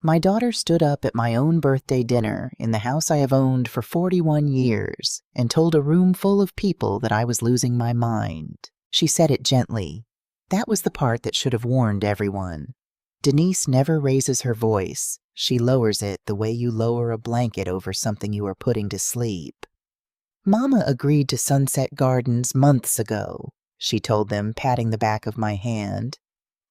My daughter stood up at my own birthday dinner in the house I have owned for 41 years and told a room full of people that I was losing my mind. She said it gently. That was the part that should have warned everyone. Denise never raises her voice. She lowers it the way you lower a blanket over something you are putting to sleep. Mama agreed to Sunset Gardens months ago, she told them, patting the back of my hand.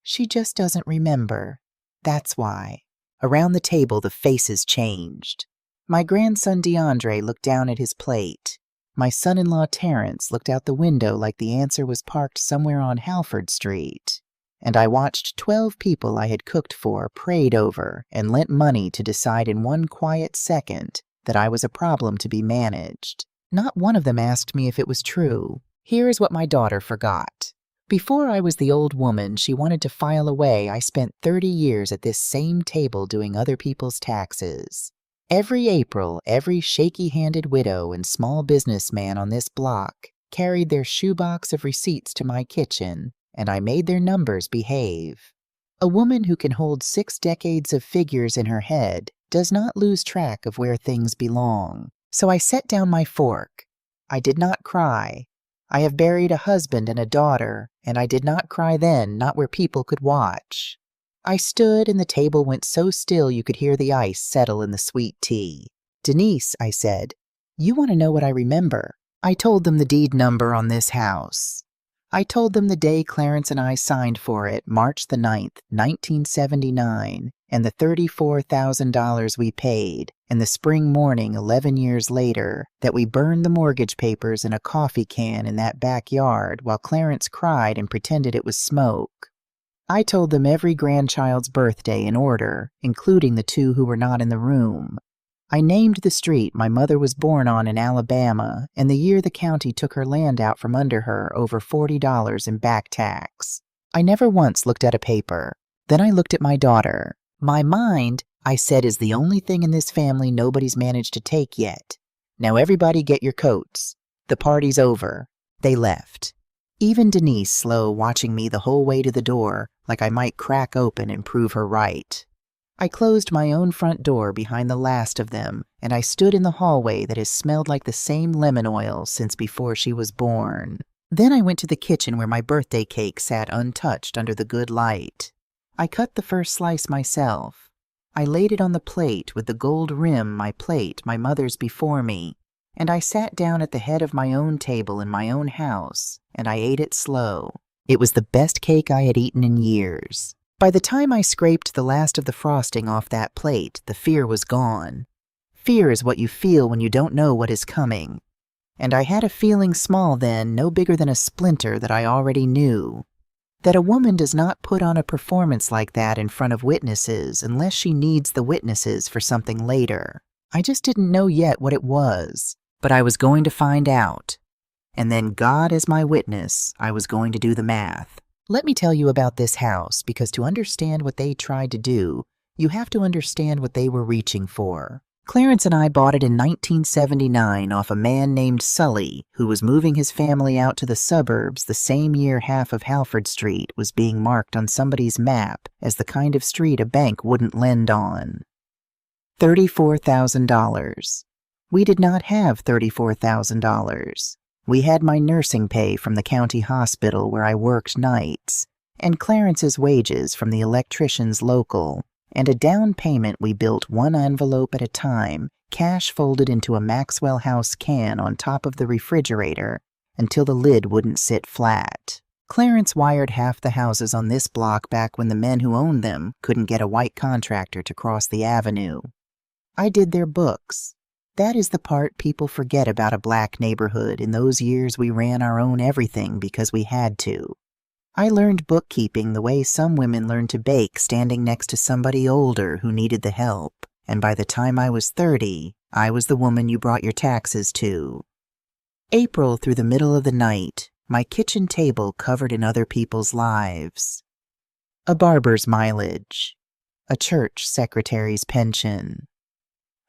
She just doesn't remember. That's why. Around the table, the faces changed. My grandson DeAndre looked down at his plate. My son-in-law Terrence looked out the window like the answer was parked somewhere on Halford Street. And I watched 12 people I had cooked for, prayed over, and lent money to decide in one quiet second that I was a problem to be managed. Not one of them asked me if it was true. Here is what my daughter forgot. Before I was the old woman she wanted to file away, I spent 30 years at this same table doing other people's taxes. Every April, every shaky-handed widow and small businessman on this block carried their shoebox of receipts to my kitchen, and I made their numbers behave. A woman who can hold 6 decades of figures in her head does not lose track of where things belong. So I set down my fork. I did not cry. I have buried a husband and a daughter, and I did not cry then, not where people could watch. I stood, and the table went so still you could hear the ice settle in the sweet tea. Denise, I said, you want to know what I remember? I told them the deed number on this house. I told them the day Clarence and I signed for it, March the 9th, 1979, and the $34,000 we paid, and the spring morning 11 years later that we burned the mortgage papers in a coffee can in that backyard while Clarence cried and pretended it was smoke. I told them every grandchild's birthday in order, including the 2 who were not in the room. I named the street my mother was born on in Alabama and the year the county took her land out from under her over $40 in back tax. I never once looked at a paper. Then I looked at my daughter. My mind, I said, is the only thing in this family nobody's managed to take yet. Now everybody get your coats. The party's over. They left. Even Denise slow, watching me the whole way to the door, like I might crack open and prove her right. I closed my own front door behind the last of them, and I stood in the hallway that has smelled like the same lemon oil since before she was born. Then I went to the kitchen where my birthday cake sat untouched under the good light. I cut the first slice myself. I laid it on the plate with the gold rim, my mother's before me, and I sat down at the head of my own table in my own house, and I ate it slow. It was the best cake I had eaten in years. By the time I scraped the last of the frosting off that plate, the fear was gone. Fear is what you feel when you don't know what is coming. And I had a feeling small then, no bigger than a splinter, that I already knew. That a woman does not put on a performance like that in front of witnesses unless she needs the witnesses for something later. I just didn't know yet what it was, but I was going to find out. And then, God as my witness, I was going to do the math. Let me tell you about this house, because to understand what they tried to do, you have to understand what they were reaching for. Clarence and I bought it in 1979 off a man named Sully, who was moving his family out to the suburbs the same year half of Halford Street was being marked on somebody's map as the kind of street a bank wouldn't lend on. $34,000. We did not have $34,000. We had my nursing pay from the county hospital where I worked nights, and Clarence's wages from the electricians local, and a down payment we built one envelope at a time, cash folded into a Maxwell House can on top of the refrigerator until the lid wouldn't sit flat. Clarence wired half the houses on this block back when the men who owned them couldn't get a white contractor to cross the avenue. I did their books. That is the part people forget about a black neighborhood. In those years we ran our own everything because we had to. I learned bookkeeping the way some women learn to bake standing next to somebody older who needed the help, and by the time I was 30, I was the woman you brought your taxes to. April through the middle of the night, my kitchen table covered in other people's lives. A barber's mileage. A church secretary's pension.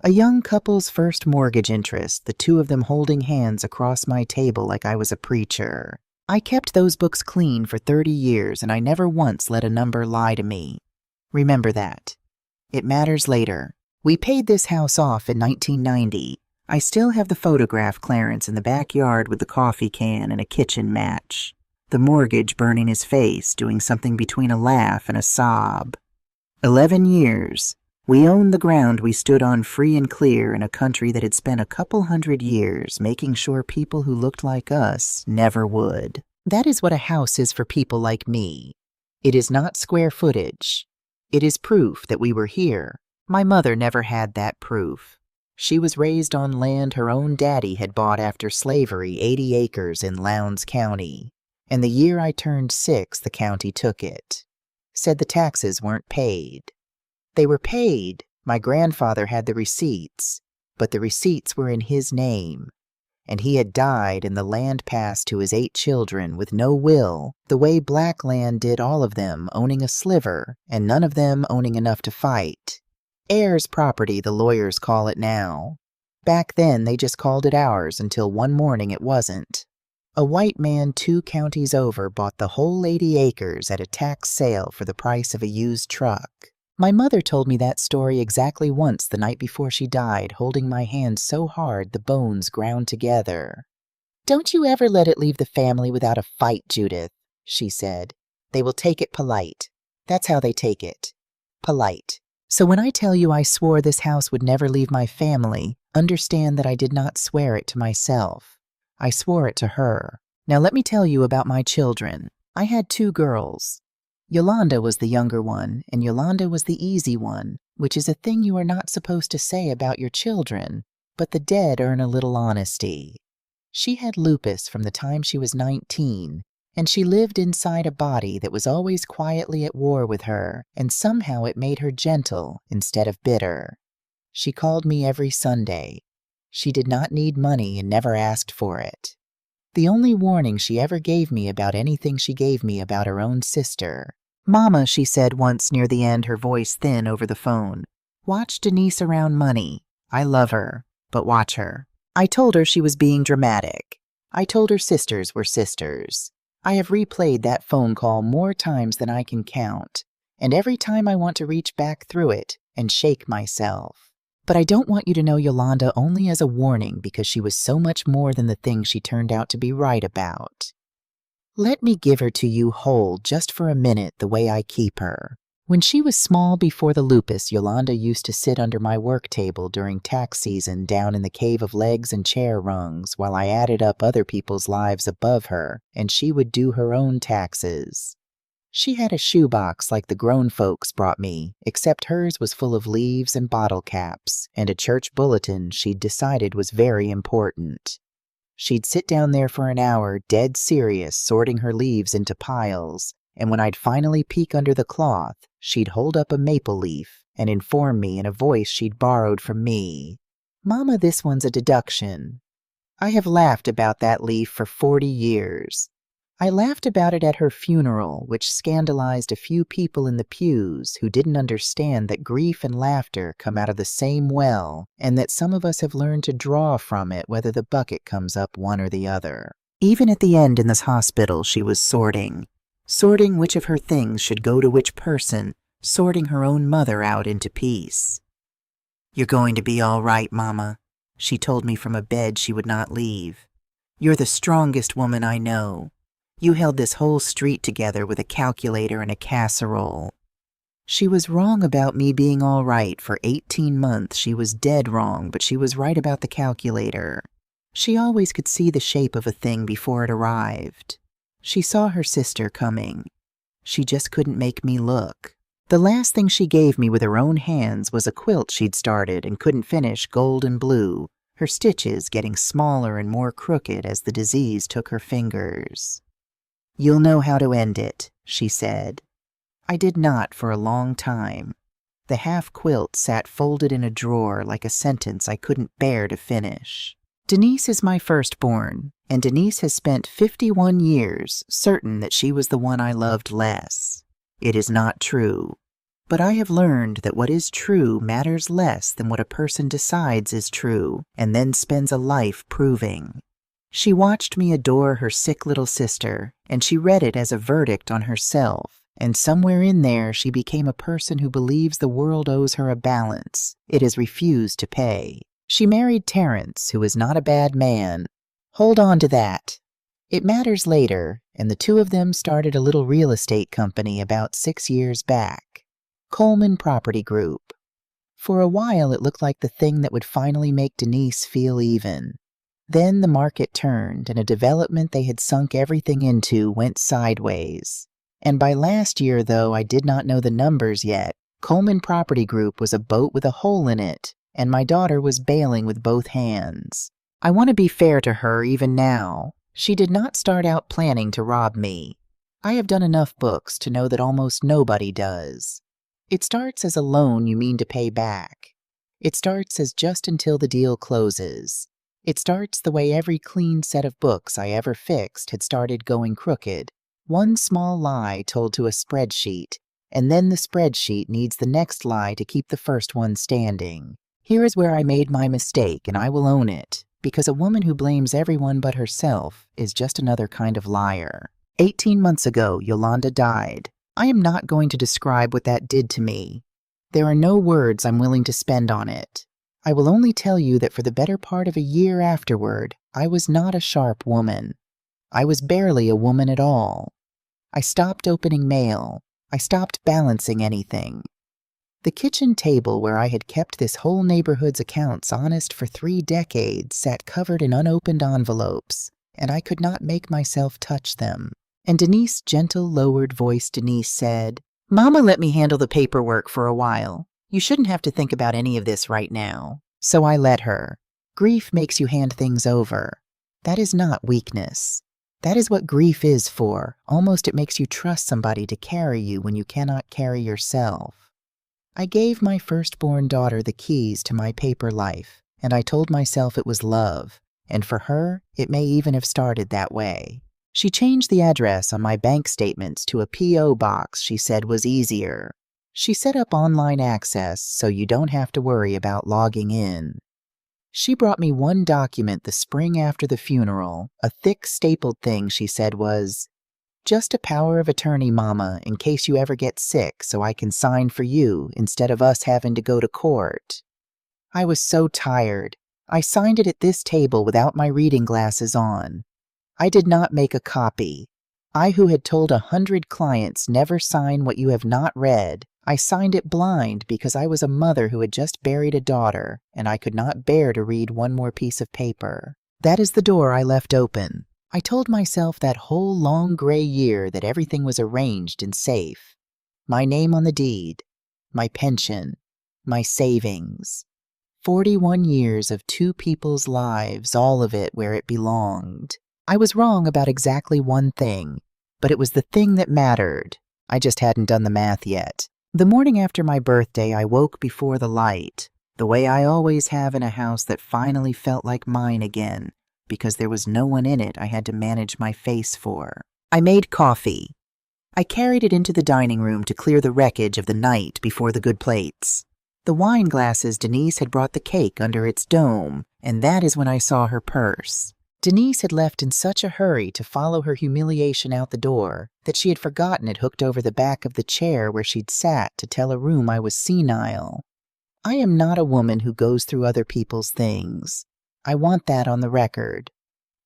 A young couple's first mortgage interest, the 2 of them holding hands across my table like I was a preacher. I kept those books clean for 30 years, and I never once let a number lie to me. Remember that. It matters later. We paid this house off in 1990. I still have the photograph Clarence in the backyard with the coffee can and a kitchen match. The mortgage burning his face, doing something between a laugh and a sob. 11 years. We owned the ground we stood on free and clear in a country that had spent a couple hundred years making sure people who looked like us never would. That is what a house is for people like me. It is not square footage. It is proof that we were here. My mother never had that proof. She was raised on land her own daddy had bought after slavery, 80 acres in Lowndes County. And the year I turned 6, the county took it. Said the taxes weren't paid. They were paid. My grandfather had the receipts, but the receipts were in his name. And he had died and the land passed to his 8 children with no will, the way black land did, all of them owning a sliver and none of them owning enough to fight. Heirs property, the lawyers call it now. Back then they just called it ours until one morning it wasn't. A white man 2 counties over bought the whole 80 acres at a tax sale for the price of a used truck. My mother told me that story exactly once the night before she died, holding my hand so hard the bones ground together. "Don't you ever let it leave the family without a fight, Judith," she said. "They will take it polite. That's how they take it. Polite. So when I tell you I swore this house would never leave my family, understand that I did not swear it to myself. I swore it to her. Now let me tell you about my children. I had 2 girls. Yolanda was the younger one, and Yolanda was the easy one, which is a thing you are not supposed to say about your children, but the dead earn a little honesty. She had lupus from the time she was 19, and she lived inside a body that was always quietly at war with her, and somehow it made her gentle instead of bitter. She called me every Sunday. She did not need money and never asked for it. The only warning she ever gave me about anything she gave me about her own sister. "Mama," she said once near the end, her voice thin over the phone, "watch Denise around money. I love her, but watch her." I told her she was being dramatic. I told her sisters were sisters. I have replayed that phone call more times than I can count, and every time I want to reach back through it and shake myself. But I don't want you to know Yolanda only as a warning because she was so much more than the thing she turned out to be right about. Let me give her to you whole just for a minute the way I keep her. When she was small before the lupus, Yolanda used to sit under my work table during tax season down in the cave of legs and chair rungs while I added up other people's lives above her, and she would do her own taxes. She had a shoebox like the grown folks brought me, except hers was full of leaves and bottle caps, and a church bulletin she'd decided was very important. She'd sit down there for an hour, dead serious, sorting her leaves into piles, and when I'd finally peek under the cloth, she'd hold up a maple leaf and inform me in a voice she'd borrowed from me. "Mama, this one's a deduction." I have laughed about that leaf for 40 years. I laughed about it at her funeral, which scandalized a few people in the pews who didn't understand that grief and laughter come out of the same well, and that some of us have learned to draw from it whether the bucket comes up one or the other. Even at the end in this hospital, she was sorting which of her things should go to which person, sorting her own mother out into peace. "You're going to be all right, Mama," she told me from a bed she would not leave. "You're the strongest woman I know. You held this whole street together with a calculator and a casserole." She was wrong about me being all right. For 18 months she was dead wrong, but she was right about the calculator. She always could see the shape of a thing before it arrived. She saw her sister coming. She just couldn't make me look. The last thing she gave me with her own hands was a quilt she'd started and couldn't finish, gold and blue, her stitches getting smaller and more crooked as the disease took her fingers. "You'll know how to end it," she said. I did not for a long time. The half-quilt sat folded in a drawer like a sentence I couldn't bear to finish. Denise is my firstborn, and Denise has spent 51 years certain that she was the one I loved less. It is not true. But I have learned that what is true matters less than what a person decides is true, and then spends a life proving. She watched me adore her sick little sister, and she read it as a verdict on herself, And somewhere in there, she became a person who believes the world owes her a balance it has refused to pay. She married Terrence, who is not a bad man. Hold on to that. It matters later, and the two of them started a little real estate company about 6 years back. Coleman Property Group. For a while, it looked like the thing that would finally make Denise feel even. Then the market turned, and a development they had sunk everything into went sideways. And by last year, though I did not know the numbers yet, Coleman Property Group was a boat with a hole in it, and my daughter was bailing with both hands. I want to be fair to her even now. She did not start out planning to rob me. I have done enough books to know that almost nobody does. It starts as a loan you mean to pay back. It starts as just until the deal closes. It starts the way every clean set of books I ever fixed had started going crooked. One small lie told to a spreadsheet, and then the spreadsheet needs the next lie to keep the first one standing. Here is where I made my mistake, and I will own it, because a woman who blames everyone but herself is just another kind of liar. 18 months ago, Yolanda died. I am not going to describe what that did to me. There are no words I'm willing to spend on it. I will only tell you that for the better part of a year afterward, I was not a sharp woman. I was barely a woman at all. I stopped opening mail. I stopped balancing anything. The kitchen table where I had kept this whole neighborhood's accounts honest for 3 decades sat covered in unopened envelopes, and I could not make myself touch them. And Denise's gentle, lowered voice, Denise said, "Mama let me handle the paperwork for a while. You shouldn't have to think about any of this right now." So I let her. Grief makes you hand things over. That is not weakness. That is what grief is for. Almost it makes you trust somebody to carry you when you cannot carry yourself. I gave my firstborn daughter the keys to my paper life, and I told myself it was love, and for her, it may even have started that way. She changed the address on my bank statements to a P.O. box she said was easier. She set up online access so you don't have to worry about logging in. She brought me one document the spring after the funeral, a thick stapled thing she said was, "Just a power of attorney, Mama, in case you ever get sick so I can sign for you instead of us having to go to court." I was so tired. I signed it at this table without my reading glasses on. I did not make a copy. I who had told 100 clients never sign what you have not read, I signed it blind because I was a mother who had just buried a daughter, and I could not bear to read one more piece of paper. That is the door I left open. I told myself that whole long gray year that everything was arranged and safe. My name on the deed, my pension, my savings. 41 years of 2 people's lives, all of it where it belonged. I was wrong about exactly one thing, but it was the thing that mattered. I just hadn't done the math yet. The morning after my birthday, I woke before the light, the way I always have in a house that finally felt like mine again, because there was no one in it I had to manage my face for. I made coffee. I carried it into the dining room to clear the wreckage of the night before the good plates. The wine glasses Denise had brought the cake under its dome, and that is when I saw her purse. Denise had left in such a hurry to follow her humiliation out the door that she had forgotten it hooked over the back of the chair where she'd sat to tell a room I was senile. I am not a woman who goes through other people's things. I want that on the record.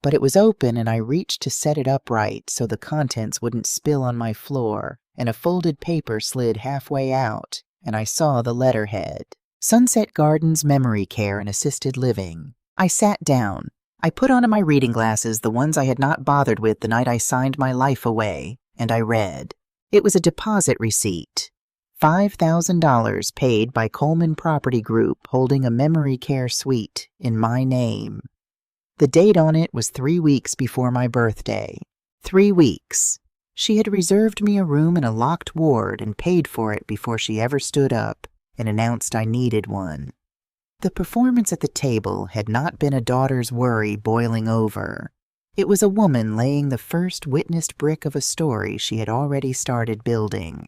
But it was open and I reached to set it upright so the contents wouldn't spill on my floor, and a folded paper slid halfway out, and I saw the letterhead. Sunset Gardens Memory Care and Assisted Living. I sat down. I put on my reading glasses, the ones I had not bothered with the night I signed my life away, and I read. It was a deposit receipt. $5,000 paid by Coleman Property Group holding a memory care suite in my name. The date on it was 3 weeks before my birthday. 3 weeks. She had reserved me a room in a locked ward and paid for it before she ever stood up and announced I needed one. The performance at the table had not been a daughter's worry boiling over. It was a woman laying the first witnessed brick of a story she had already started building.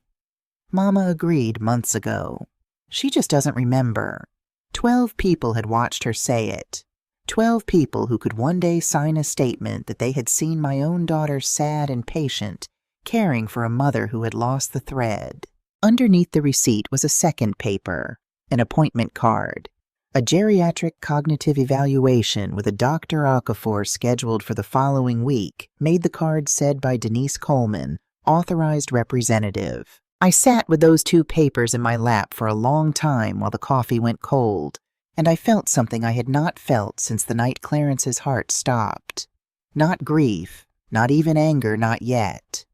Mama agreed months ago. She just doesn't remember. 12 people had watched her say it. 12 people who could one day sign a statement that they had seen my own daughter sad and patient, caring for a mother who had lost the thread. Underneath the receipt was a second paper, an appointment card. A geriatric cognitive evaluation with a Dr. Okafor scheduled for the following week made the card said by Denise Coleman, authorized representative. I sat with those two papers in my lap for a long time while the coffee went cold, and I felt something I had not felt since the night Clarence's heart stopped. Not grief, not even anger, not yet.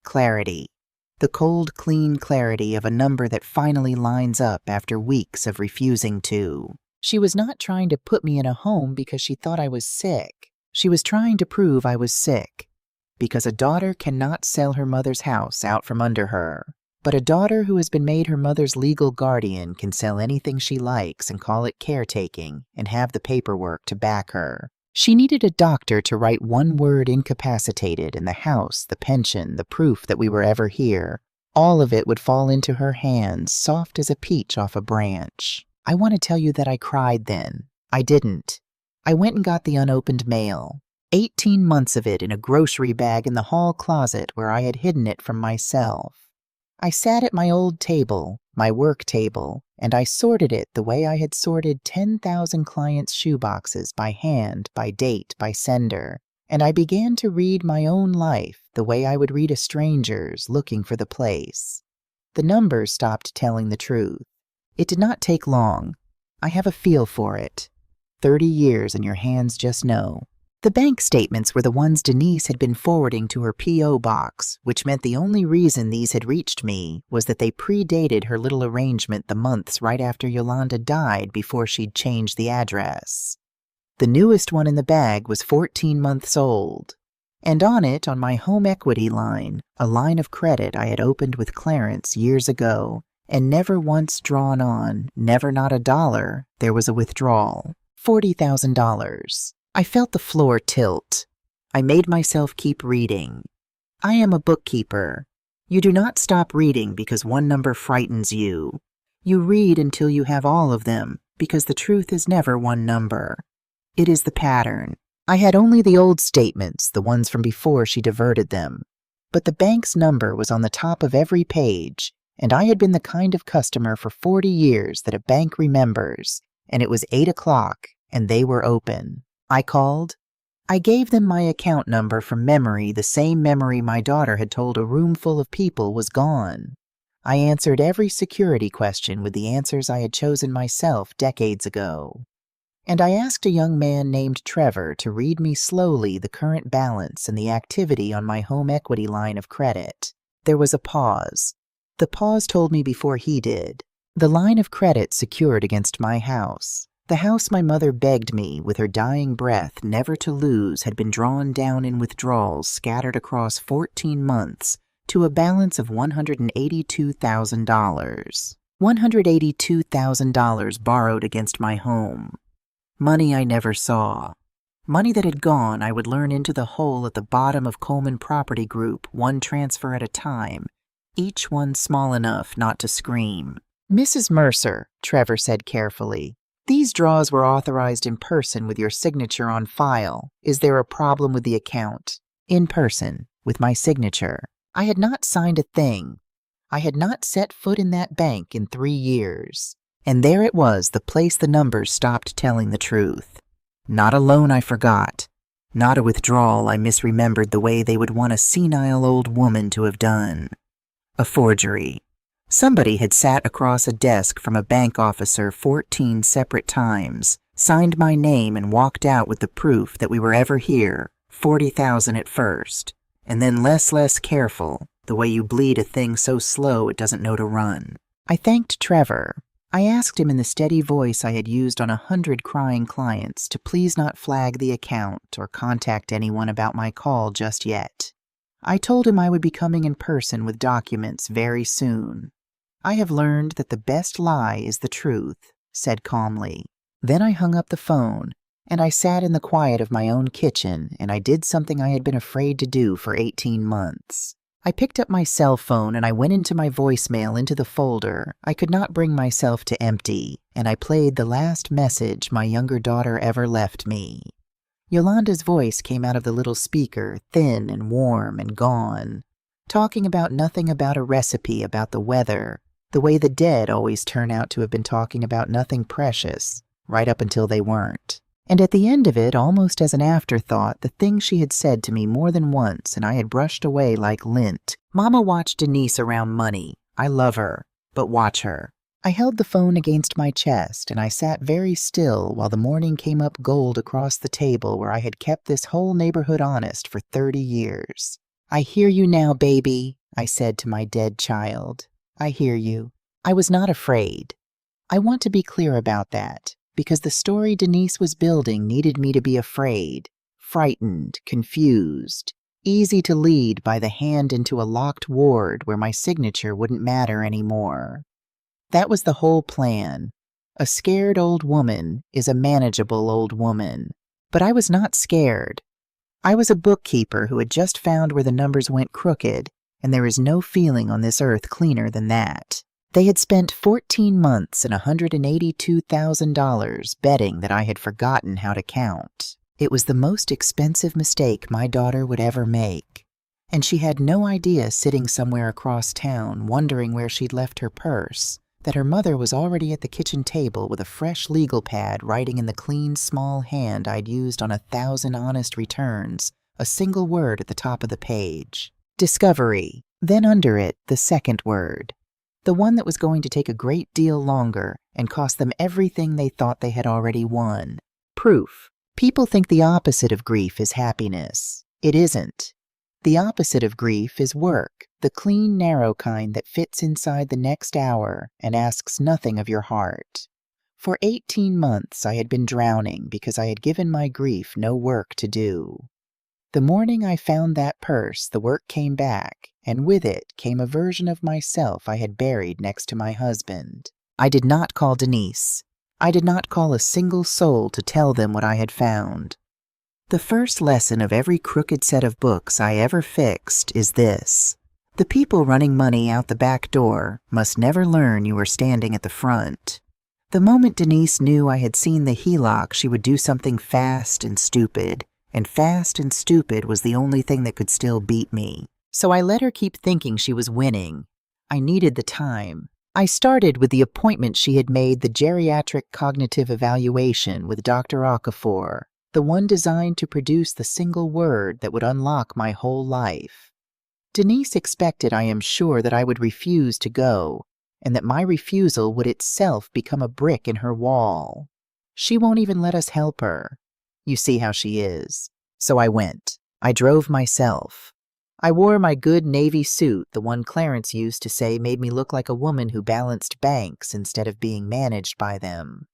Clarity. The cold, clean clarity of a number that finally lines up after weeks of refusing to. She was not trying to put me in a home because she thought I was sick. She was trying to prove I was sick. Because a daughter cannot sell her mother's house out from under her. But a daughter who has been made her mother's legal guardian can sell anything she likes and call it caretaking and have the paperwork to back her. She needed a doctor to write one word incapacitated, and the house, the pension, the proof that we were ever here. All of it would fall into her hands, soft as a peach off a branch. I want to tell you that I cried then. I didn't. I went and got the unopened mail. 18 months of it in a grocery bag in the hall closet where I had hidden it from myself. I sat at my old table, my work table, and I sorted it the way I had sorted 10,000 clients' shoeboxes by hand, by date, by sender, and I began to read my own life the way I would read a stranger's looking for the place. The numbers stopped telling the truth. It did not take long. I have a feel for it. 30 years and your hands just know. The bank statements were the ones Denise had been forwarding to her P.O. box, which meant the only reason these had reached me was that they predated her little arrangement the months right after Yolanda died before she'd changed the address. The newest one in the bag was 14 months old, and on it, on my home equity line, a line of credit I had opened with Clarence years ago, and never once drawn on, never not a dollar, there was a withdrawal. $40,000. I felt the floor tilt. I made myself keep reading. I am a bookkeeper. You do not stop reading because one number frightens you. You read until you have all of them, because the truth is never one number. It is the pattern. I had only the old statements, the ones from before she diverted them. But the bank's number was on the top of every page, and I had been the kind of customer for 40 years that a bank remembers, and it was 8 o'clock, and they were open. I called. I gave them my account number from memory, the same memory my daughter had told a room full of people was gone. I answered every security question with the answers I had chosen myself decades ago. And I asked a young man named Trevor to read me slowly the current balance and the activity on my home equity line of credit. There was a pause. The pause told me before he did. The line of credit secured against my house. The house my mother begged me, with her dying breath, never to lose had been drawn down in withdrawals scattered across 14 months to a balance of $182,000. $182,000 borrowed against my home. Money I never saw. Money that had gone I would learn into the hole at the bottom of Coleman Property Group, one transfer at a time, each one small enough not to scream. Mrs. Mercer, Trevor said carefully, these draws were authorized in person with your signature on file. Is there a problem with the account? In person, with my signature. I had not signed a thing. I had not set foot in that bank in 3 years. And there it was, the place the numbers stopped telling the truth. Not a loan I forgot. Not a withdrawal I misremembered the way they would want a senile old woman to have done. A forgery. Somebody had sat across a desk from a bank officer 14 separate times, signed my name and walked out with the proof that we were ever here, 40,000 at first, and then less careful, the way you bleed a thing so slow it doesn't know to run. I thanked Trevor. I asked him in the steady voice I had used on 100 crying clients to please not flag the account or contact anyone about my call just yet. I told him I would be coming in person with documents very soon. I have learned that the best lie is the truth, said calmly. Then I hung up the phone, and I sat in the quiet of my own kitchen, and I did something I had been afraid to do for 18 months. I picked up my cell phone and I went into my voicemail into the folder I could not bring myself to empty, and I played the last message my younger daughter ever left me. Yolanda's voice came out of the little speaker, thin and warm and gone. talking about nothing about a recipe, about the weather, the way the dead always turn out to have been talking about nothing precious, right up until they weren't. And at the end of it, almost as an afterthought, the thing she had said to me more than once and I had brushed away like lint. Mama watched Denise around money. I love her, but watch her. I held the phone against my chest and I sat very still while the morning came up gold across the table where I had kept this whole neighborhood honest for 30 years. I hear you now, baby, I said to my dead child. I hear you. I was not afraid. I want to be clear about that, because the story Denise was building needed me to be afraid, frightened, confused, easy to lead by the hand into a locked ward where my signature wouldn't matter anymore. That was the whole plan. A scared old woman is a manageable old woman. But I was not scared. I was a bookkeeper who had just found where the numbers went crooked, and there is no feeling on this earth cleaner than that. They had spent 14 months and $182,000 betting that I had forgotten how to count. It was the most expensive mistake my daughter would ever make. And she had no idea, sitting somewhere across town, wondering where she'd left her purse, that her mother was already at the kitchen table with a fresh legal pad writing in the clean, small hand I'd used on 1,000 honest returns, a single word at the top of the page. Discovery. Then under it, the second word. The one that was going to take a great deal longer and cost them everything they thought they had already won. Proof. People think the opposite of grief is happiness. It isn't. The opposite of grief is work, the clean, narrow kind that fits inside the next hour and asks nothing of your heart. For 18 months I had been drowning because I had given my grief no work to do. The morning I found that purse, the work came back, and with it came a version of myself I had buried next to my husband. I did not call Denise. I did not call a single soul to tell them what I had found. The first lesson of every crooked set of books I ever fixed is this. The people running money out the back door must never learn you were standing at the front. The moment Denise knew I had seen the HELOC, she would do something fast and stupid was the only thing that could still beat me. So I let her keep thinking she was winning. I needed the time. I started with the appointment she had made, the geriatric cognitive evaluation with Dr. Okafor, the one designed to produce the single word that would unlock my whole life. Denise expected, I am sure, that I would refuse to go, and that my refusal would itself become a brick in her wall. She won't even let us help her. You see how she is. So I went. I drove myself. I wore my good Navy suit, the one Clarence used to say made me look like a woman who balanced banks instead of being managed by them.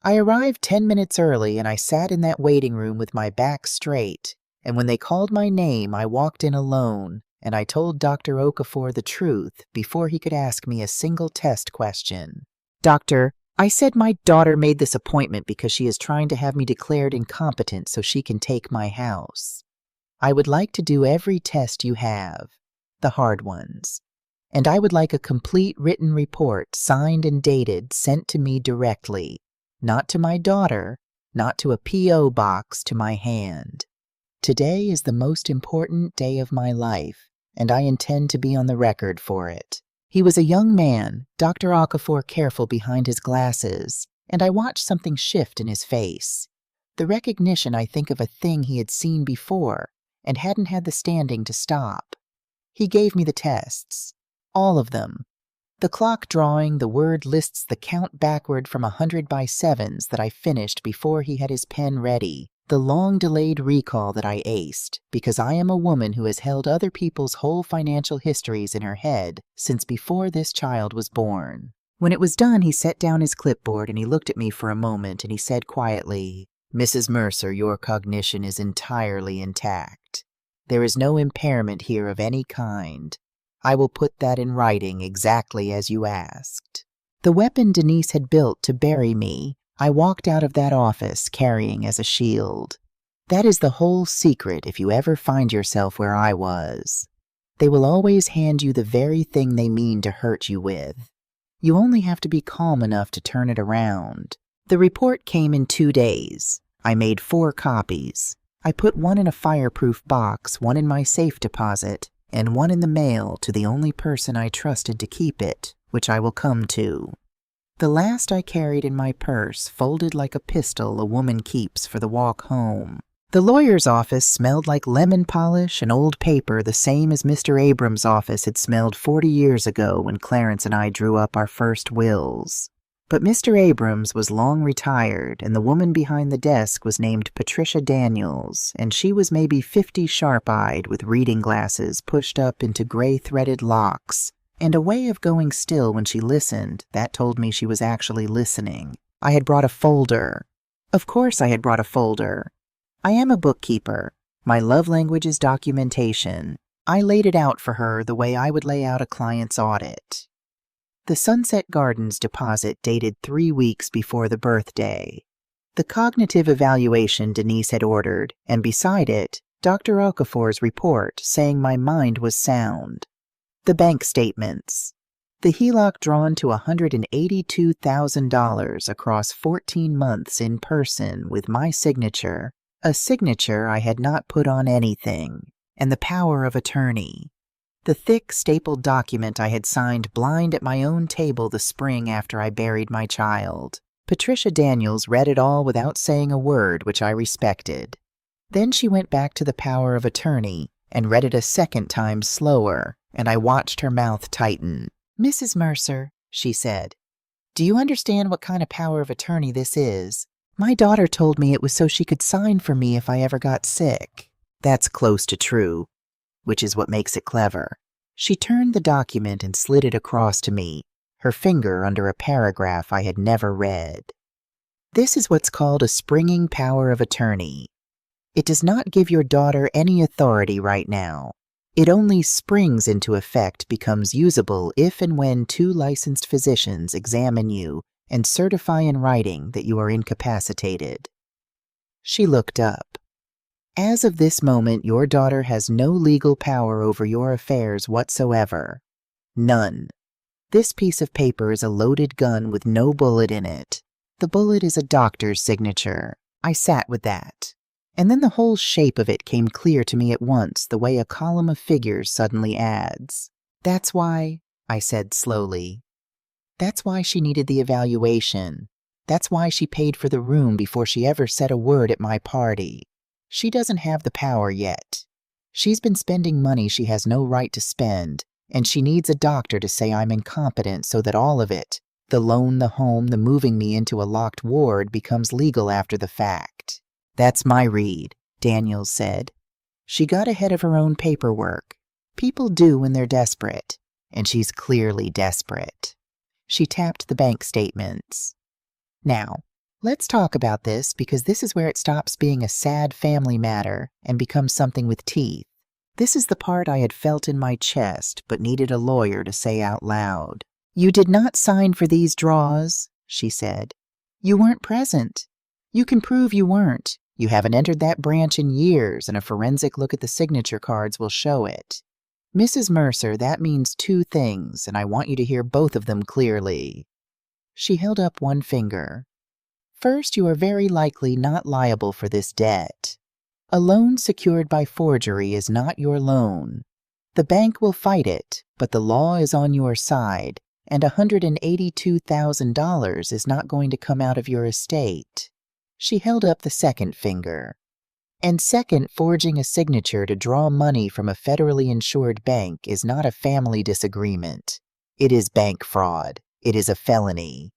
I arrived 10 minutes early, and I sat in that waiting room with my back straight, and when they called my name, I walked in alone, and I told Dr. Okafor the truth before he could ask me a single test question. Doctor, I said my daughter made this appointment because she is trying to have me declared incompetent so she can take my house. I would like to do every test you have, the hard ones, and I would like a complete written report, signed and dated, sent to me directly, not to my daughter, not to a P.O. box, to my hand. Today is the most important day of my life, and I intend to be on the record for it. He was a young man, Dr. Okafor careful behind his glasses, and I watched something shift in his face. The recognition, I think, of a thing he had seen before and hadn't had the standing to stop. He gave me the tests. All of them. The clock drawing, the word lists, the count backward from 100 by 7s that I finished before he had his pen ready. The long-delayed recall that I aced, because I am a woman who has held other people's whole financial histories in her head since before this child was born. When it was done, he set down his clipboard and he looked at me for a moment and he said quietly, "Mrs. Mercer, your cognition is entirely intact. There is no impairment here of any kind. I will put that in writing exactly as you asked." The weapon Denise had built to bury me, I walked out of that office carrying as a shield. That is the whole secret if you ever find yourself where I was. They will always hand you the very thing they mean to hurt you with. You only have to be calm enough to turn it around. The report came in 2 days. I made 4 copies. I put one in a fireproof box, one in my safe deposit, and one in the mail to the only person I trusted to keep it, which I will come to. The last I carried in my purse, folded like a pistol a woman keeps for the walk home. The lawyer's office smelled like lemon polish and old paper, the same as Mr. Abrams' office had smelled 40 years ago when Clarence and I drew up our first wills. But Mr. Abrams was long retired, and the woman behind the desk was named Patricia Daniels, and she was maybe 50 sharp-eyed with reading glasses pushed up into gray-threaded locks, and a way of going still when she listened that told me she was actually listening. I had brought a folder. Of course I had brought a folder. I am a bookkeeper. My love language is documentation. I laid it out for her the way I would lay out a client's audit. The Sunset Gardens deposit dated 3 weeks before the birthday. The cognitive evaluation Denise had ordered, and beside it, Dr. Okafor's report saying my mind was sound. The bank statements. The HELOC drawn to $182,000 across 14 months in person with my signature, a signature I had not put on anything, and the power of attorney. The thick, stapled document I had signed blind at my own table the spring after I buried my child. Patricia Daniels read it all without saying a word, which I respected. Then she went back to the power of attorney and read it a second time slower, and I watched her mouth tighten. "Mrs. Mercer," she said, "do you understand what kind of power of attorney this is? My daughter told me it was so she could sign for me if I ever got sick." That's close to true, which is what makes it clever. She turned the document and slid it across to me, her finger under a paragraph I had never read. This is what's called a springing power of attorney. It does not give your daughter any authority right now. It only springs into effect, becomes usable if and when 2 licensed physicians examine you and certify in writing that you are incapacitated. She looked up. As of this moment, your daughter has no legal power over your affairs whatsoever. None. This piece of paper is a loaded gun with no bullet in it. The bullet is a doctor's signature. I sat with that. And then the whole shape of it came clear to me at once, the way a column of figures suddenly adds. "That's why," I said slowly, "that's why she needed the evaluation. That's why she paid for the room before she ever said a word at my party. She doesn't have the power yet. She's been spending money she has no right to spend, and she needs a doctor to say I'm incompetent so that all of it, the loan, the home, the moving me into a locked ward, becomes legal after the fact." "That's my read," Daniels said. She got ahead of her own paperwork. People do when they're desperate, and she's clearly desperate. She tapped the bank statements. "Now, let's talk about this, because this is where it stops being a sad family matter and becomes something with teeth. This is the part I had felt in my chest but needed a lawyer to say out loud. You did not sign for these draws, she said. You weren't present. You can prove you weren't. You haven't entered that branch in years, and a forensic look at the signature cards will show it. Mrs. Mercer, that means 2 things, and I want you to hear both of them clearly." She held up one finger. "First, you are very likely not liable for this debt. A loan secured by forgery is not your loan. The bank will fight it, but the law is on your side, and $182,000 is not going to come out of your estate." She held up the second finger. "And second, forging a signature to draw money from a federally insured bank is not a family disagreement. It is bank fraud. It is a felony.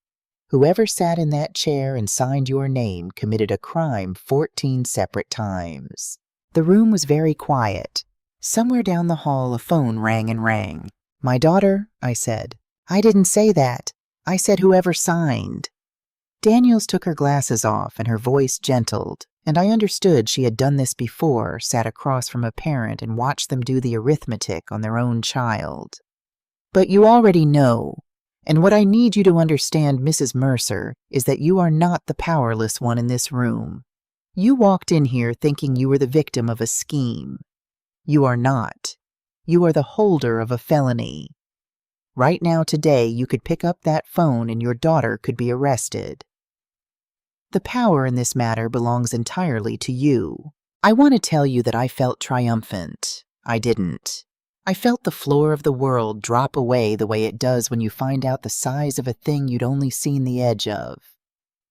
Whoever sat in that chair and signed your name committed a crime 14 separate times." The room was very quiet. Somewhere down the hall a phone rang and rang. "My daughter," I said. "I didn't say that. I said whoever signed." Daniels took her glasses off and her voice gentled, and I understood she had done this before, sat across from a parent and watched them do the arithmetic on their own child. "But you already know. And what I need you to understand, Mrs. Mercer, is that you are not the powerless one in this room. You walked in here thinking you were the victim of a scheme. You are not. You are the holder of a felony. Right now, today, you could pick up that phone and your daughter could be arrested. The power in this matter belongs entirely to you. I want to tell you that I felt triumphant. I didn't. I felt the floor of the world drop away the way it does when you find out the size of a thing you'd only seen the edge of.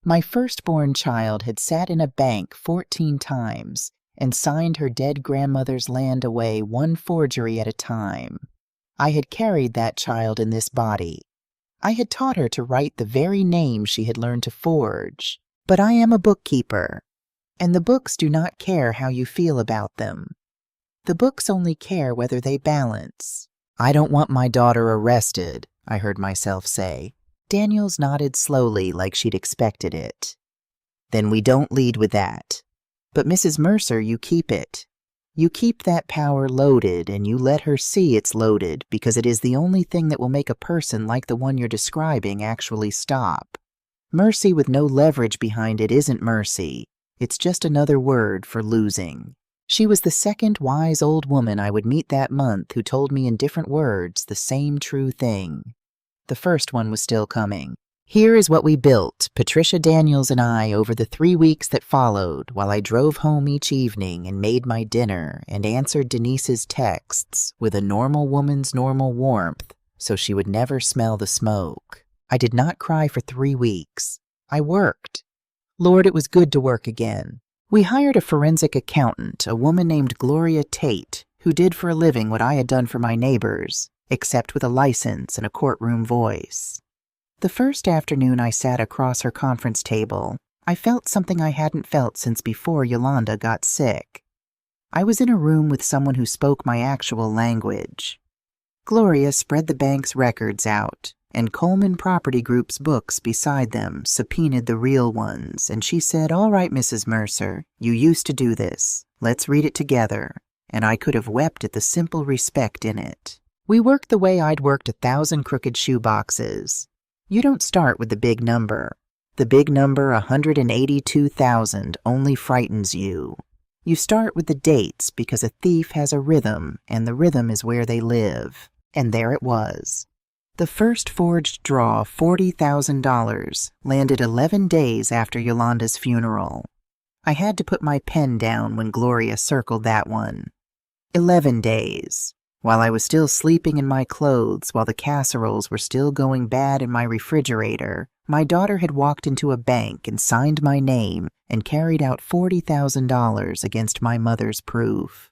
My firstborn child had sat in a bank 14 times and signed her dead grandmother's land away one forgery at a time. I had carried that child in this body. I had taught her to write the very name she had learned to forge. But I am a bookkeeper, and the books do not care how you feel about them. The books only care whether they balance. I don't want my daughter arrested, I heard myself say. Daniels nodded slowly like she'd expected it. Then we don't lead with that. But Mrs. Mercer, you keep it. You keep that power loaded, and you let her see it's loaded because it is the only thing that will make a person like the one you're describing actually stop. Mercy with no leverage behind it isn't mercy. It's just another word for losing. She was the second wise old woman I would meet that month who told me in different words the same true thing. The first one was still coming. Here is what we built, Patricia Daniels and I, over the 3 weeks that followed, while I drove home each evening and made my dinner and answered Denise's texts with a normal woman's normal warmth so she would never smell the smoke. I did not cry for 3 weeks. I worked. Lord, it was good to work again. We hired a forensic accountant, a woman named Gloria Tate, who did for a living what I had done for my neighbors, except with a license and a courtroom voice. The first afternoon I sat across her conference table, I felt something I hadn't felt since before Yolanda got sick. I was in a room with someone who spoke my actual language. Gloria spread the bank's records out, and Coleman Property Group's books beside them subpoenaed the real ones, and she said, "All right, Mrs. Mercer, you used to do this. Let's read it together." And I could have wept at the simple respect in it. We worked the way I'd worked 1,000 crooked shoe boxes. You don't start with the big number. The big number 182,000 only frightens you. You start with the dates because a thief has a rhythm, and the rhythm is where they live. And there it was. The first forged draw, $40,000, landed 11 days after Yolanda's funeral. I had to put my pen down when Gloria circled that one. 11 days. While I was still sleeping in my clothes, while the casseroles were still going bad in my refrigerator, my daughter had walked into a bank and signed my name and carried out $40,000 against my mother's proof.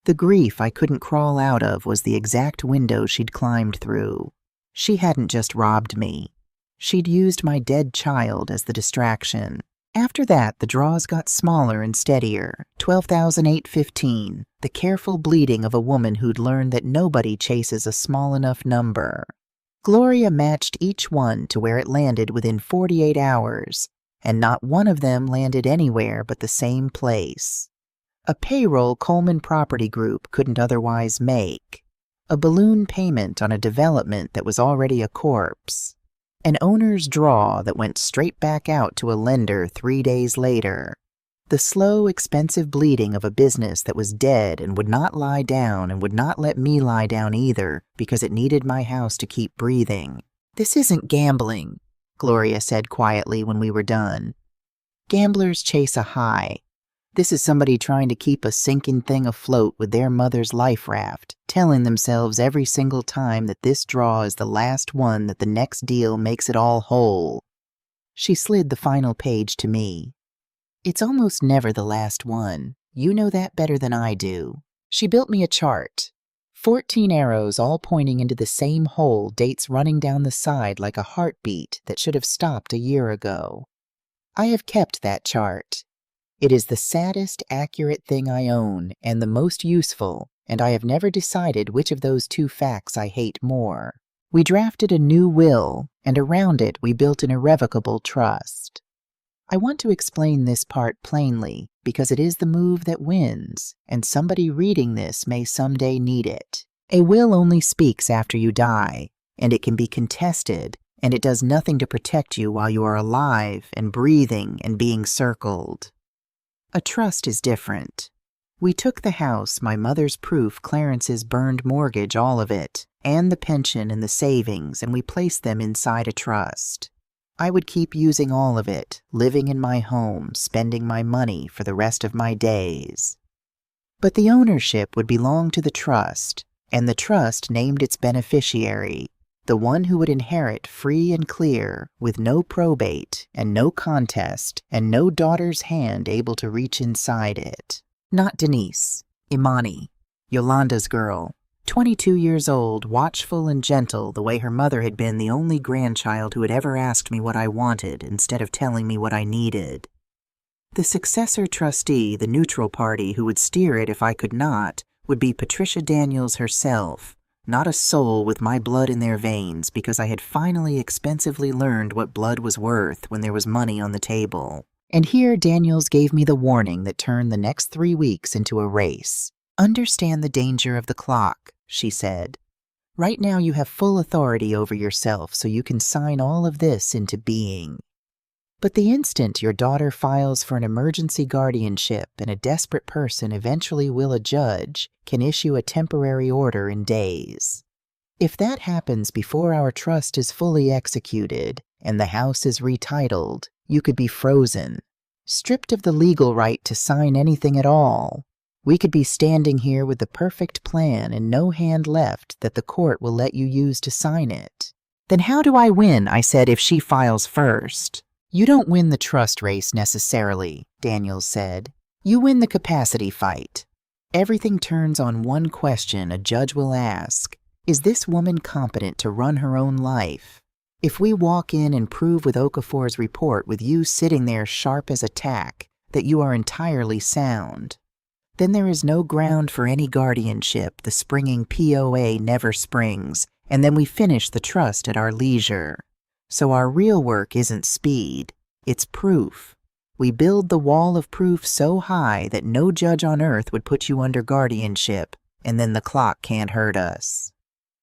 The grief I couldn't crawl out of was the exact window she'd climbed through. She hadn't just robbed me. She'd used my dead child as the distraction. After that, the draws got smaller and steadier. 12,815, the careful bleeding of a woman who'd learned that nobody chases a small enough number. Gloria matched each one to where it landed within 48 hours, and not one of them landed anywhere but the same place. A payroll Coleman Property Group couldn't otherwise make. A balloon payment on a development that was already a corpse. An owner's draw that went straight back out to a lender 3 days later. The slow, expensive bleeding of a business that was dead and would not lie down and would not let me lie down either because it needed my house to keep breathing. "This isn't gambling," Gloria said quietly when we were done. "Gamblers chase a high. This is somebody trying to keep a sinking thing afloat with their mother's life raft, telling themselves every single time that this draw is the last one, that the next deal makes it all whole." She slid the final page to me. "It's almost never the last one. You know that better than I do." She built me a chart. 14 arrows all pointing into the same hole, dates running down the side like a heartbeat that should have stopped a year ago. I have kept that chart. It is the saddest accurate thing I own and the most useful, and I have never decided which of those two facts I hate more. We drafted a new will, and around it we built an irrevocable trust. I want to explain this part plainly because it is the move that wins, and somebody reading this may someday need it. A will only speaks after you die, and it can be contested, and it does nothing to protect you while you are alive and breathing and being circled. A trust is different. We took the house, my mother's proof, Clarence's burned mortgage, all of it, and the pension and the savings, and we placed them inside a trust. I would keep using all of it, living in my home, spending my money for the rest of my days. But the ownership would belong to the trust, And the trust named its beneficiary, the one who would inherit free and clear, with no probate and no contest and no daughter's hand able to reach inside it. Not Denise, Imani, Yolanda's girl, 22 years old, watchful and gentle the way her mother had been the only grandchild who had ever asked me what I wanted instead of telling me what I needed. The successor trustee, the neutral party who would steer it if I could not, would be Patricia Daniels herself, not a soul with my blood in their veins, because I had finally expensively learned what blood was worth when there was money on the table. And here Daniels gave me the warning that turned the next 3 weeks into a race. Understand the danger of the clock, she said. Right now you have full authority over yourself, so you can sign all of this into being. But the instant your daughter files for an emergency guardianship and a desperate person eventually will a judge can issue a temporary order in days. If that happens before our trust is fully executed and the house is retitled, you could be frozen, stripped of the legal right to sign anything at all. We could be standing here with the perfect plan and no hand left that the court will let you use to sign it. Then how do I win, I said, if she files first? You don't win the trust race necessarily, Daniels said. You win the capacity fight. Everything turns on one question a judge will ask. Is this woman competent to run her own life? If we walk in and prove with Okafor's report with you sitting there sharp as a tack that you are entirely sound, then there is no ground for any guardianship. The springing POA never springs, and then we finish the trust at our leisure. So our real work isn't speed, it's proof. We build the wall of proof so high that no judge on earth would put you under guardianship, and then the clock can't hurt us.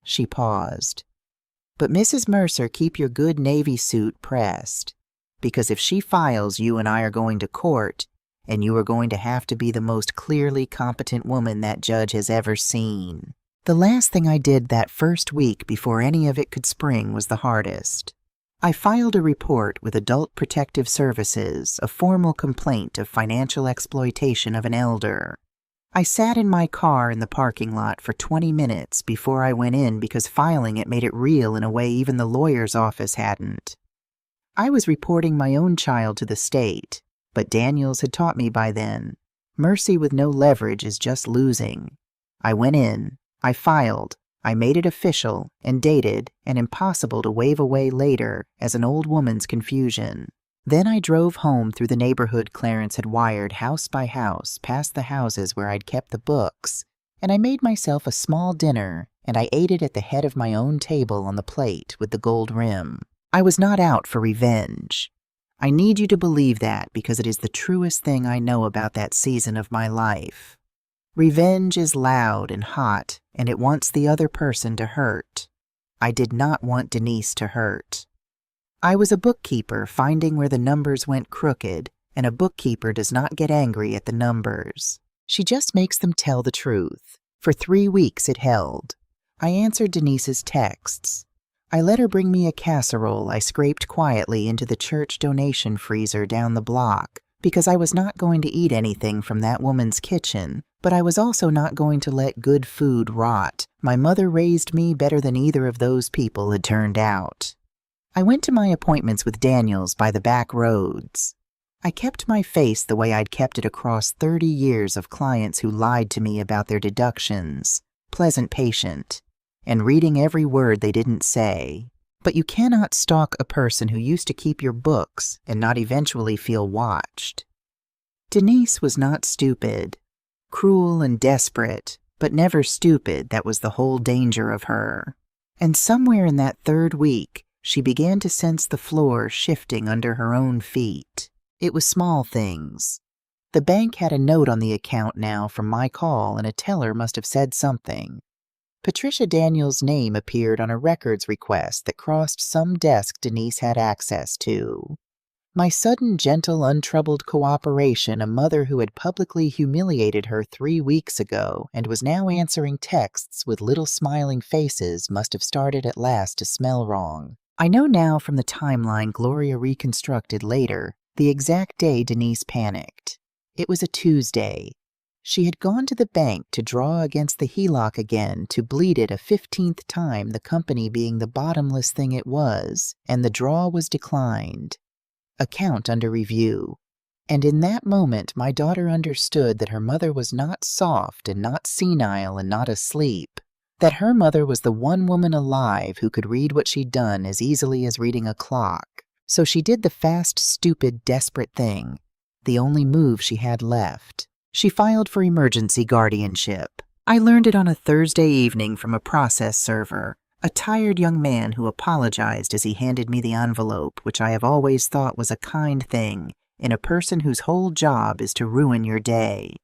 She paused. But Mrs. Mercer, keep your good Navy suit pressed, because if she files, you and I are going to court, and you are going to have to be the most clearly competent woman that judge has ever seen. The last thing I did that first week before any of it could spring was the hardest. I filed a report with Adult Protective Services, a formal complaint of financial exploitation of an elder. I sat in my car in the parking lot for 20 minutes before I went in because filing it made it real in a way even the lawyer's office hadn't. I was reporting my own child to the state, but Daniels had taught me by then, mercy with no leverage is just losing. I went in, I filed, I made it official and dated and impossible to wave away later as an old woman's confusion. Then I drove home through the neighborhood Clarence had wired house by house past the houses where I'd kept the books, and I made myself a small dinner, and I ate it at the head of my own table on the plate with the gold rim. I was not out for revenge. I need you to believe that because it is the truest thing I know about that season of my life. Revenge is loud and hot, and it wants the other person to hurt. I did not want Denise to hurt. I was a bookkeeper finding where the numbers went crooked, and a bookkeeper does not get angry at the numbers. She just makes them tell the truth. For 3 weeks it held. I answered Denise's texts. I let her bring me a casserole I scraped quietly into the church donation freezer down the block, because I was not going to eat anything from that woman's kitchen, but I was also not going to let good food rot. My mother raised me better than either of those people had turned out. I went to my appointments with Daniels by the back roads. I kept my face the way I'd kept it across 30 years of clients who lied to me about their deductions, pleasant patient, and reading every word they didn't say. But you cannot stalk a person who used to keep your books and not eventually feel watched. Denise was not stupid. Cruel and desperate, but never stupid. That was the whole danger of her. And somewhere in that 3rd week, she began to sense the floor shifting under her own feet. It was small things. The bank had a note on the account now from my call, and a teller must have said something. Patricia Daniels' name appeared on a records request that crossed some desk Denise had access to. My sudden, gentle, untroubled cooperation, a mother who had publicly humiliated her 3 weeks ago and was now answering texts with little smiling faces, must have started at last to smell wrong. I know now from the timeline Gloria reconstructed later the exact day Denise panicked. It was a Tuesday. She had gone to the bank to draw against the HELOC again to bleed it a 15th time, the company being the bottomless thing it was, and the draw was declined. Account under review. And in that moment my daughter understood that her mother was not soft and not senile and not asleep, that her mother was the one woman alive who could read what she'd done as easily as reading a clock. So she did the fast, stupid, desperate thing, the only move she had left. She filed for emergency guardianship. I learned it on a Thursday evening from a process server, a tired young man who apologized as he handed me the envelope, which I have always thought was a kind thing in a person whose whole job is to ruin your day.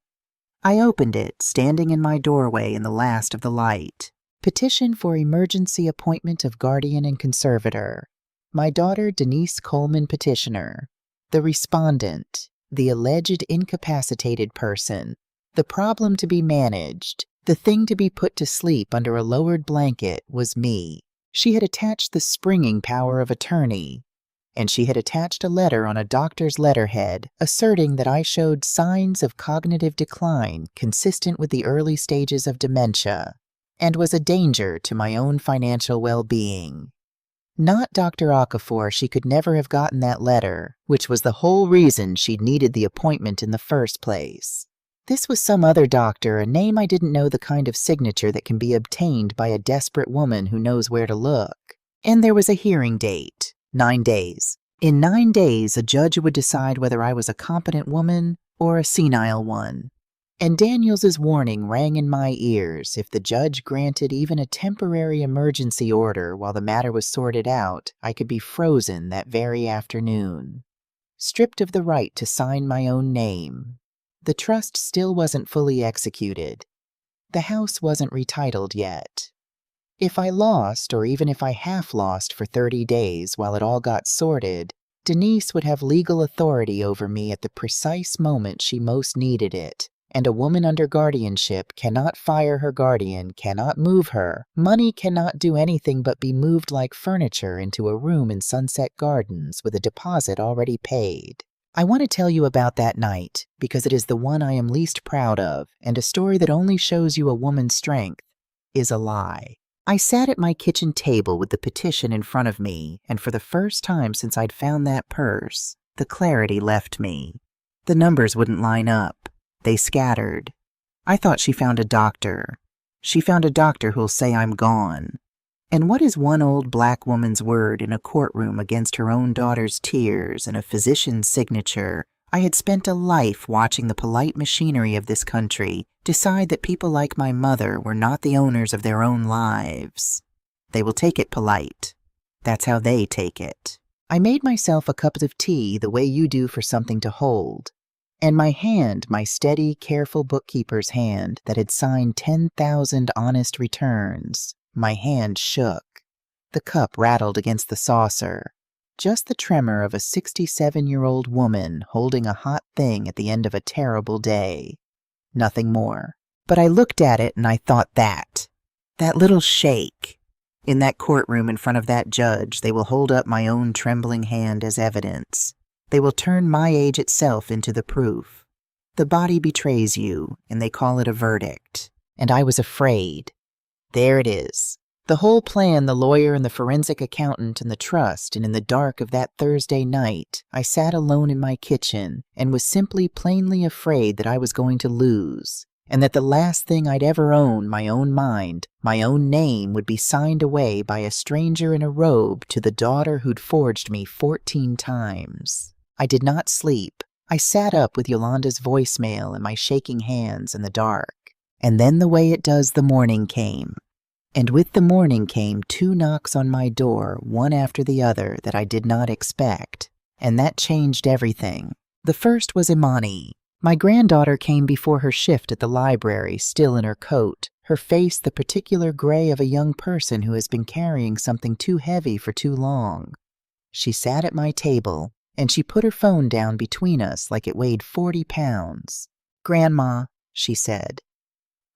I opened it, standing in my doorway in the last of the light. Petition for emergency appointment of guardian and conservator. My daughter Denise Coleman petitioner. The respondent, the alleged incapacitated person, the problem to be managed, the thing to be put to sleep under a lowered blanket was me. She had attached the springing power of attorney, and she had attached a letter on a doctor's letterhead asserting that I showed signs of cognitive decline consistent with the early stages of dementia, and was a danger to my own financial well-being. Not Dr. Okafor, she could never have gotten that letter, which was the whole reason she'd needed the appointment in the first place. This was some other doctor, a name I didn't know, the kind of signature that can be obtained by a desperate woman who knows where to look. And there was a hearing date, 9 days. In 9 days, a judge would decide whether I was a competent woman or a senile one. And Daniels's warning rang in my ears. If the judge granted even a temporary emergency order while the matter was sorted out, I could be frozen that very afternoon, stripped of the right to sign my own name. The trust still wasn't fully executed. The house wasn't retitled yet. If I lost, or even if I half lost for 30 days while it all got sorted, Denise would have legal authority over me at the precise moment she most needed it. And a woman under guardianship cannot fire her guardian, cannot move her. Money cannot do anything but be moved like furniture into a room in Sunset Gardens with a deposit already paid. I want to tell you about that night because it is the one I am least proud of, and a story that only shows you a woman's strength is a lie. I sat at my kitchen table with the petition in front of me, and for the first time since I'd found that purse, the clarity left me. The numbers wouldn't line up. They scattered. I thought she found a doctor. She found a doctor who'll say I'm gone. And what is one old black woman's word in a courtroom against her own daughter's tears and a physician's signature? I had spent a life watching the polite machinery of this country decide that people like my mother were not the owners of their own lives. They will take it polite. That's how they take it. I made myself a cup of tea the way you do for something to hold. And my hand, my steady, careful bookkeeper's hand that had signed 10,000 honest returns, my hand shook. The cup rattled against the saucer. Just the tremor of a 67-year-old woman holding a hot thing at the end of a terrible day. Nothing more. But I looked at it and I thought that little shake. In that courtroom in front of that judge, they will hold up my own trembling hand as evidence. They will turn my age itself into the proof. The body betrays you, and they call it a verdict. And I was afraid. There it is. The whole plan, the lawyer and the forensic accountant and the trust, and in the dark of that Thursday night, I sat alone in my kitchen and was simply plainly afraid that I was going to lose, and that the last thing I'd ever own, my own mind, my own name, would be signed away by a stranger in a robe to the daughter who'd forged me 14 times. I did not sleep. I sat up with Yolanda's voicemail in my shaking hands in the dark. And then the way it does, the morning came. And with the morning came 2 knocks on my door, one after the other, that I did not expect. And that changed everything. The first was Imani. My granddaughter came before her shift at the library, still in her coat, her face the particular gray of a young person who has been carrying something too heavy for too long. She sat at my table, and she put her phone down between us like it weighed 40 pounds. "Grandma," she said,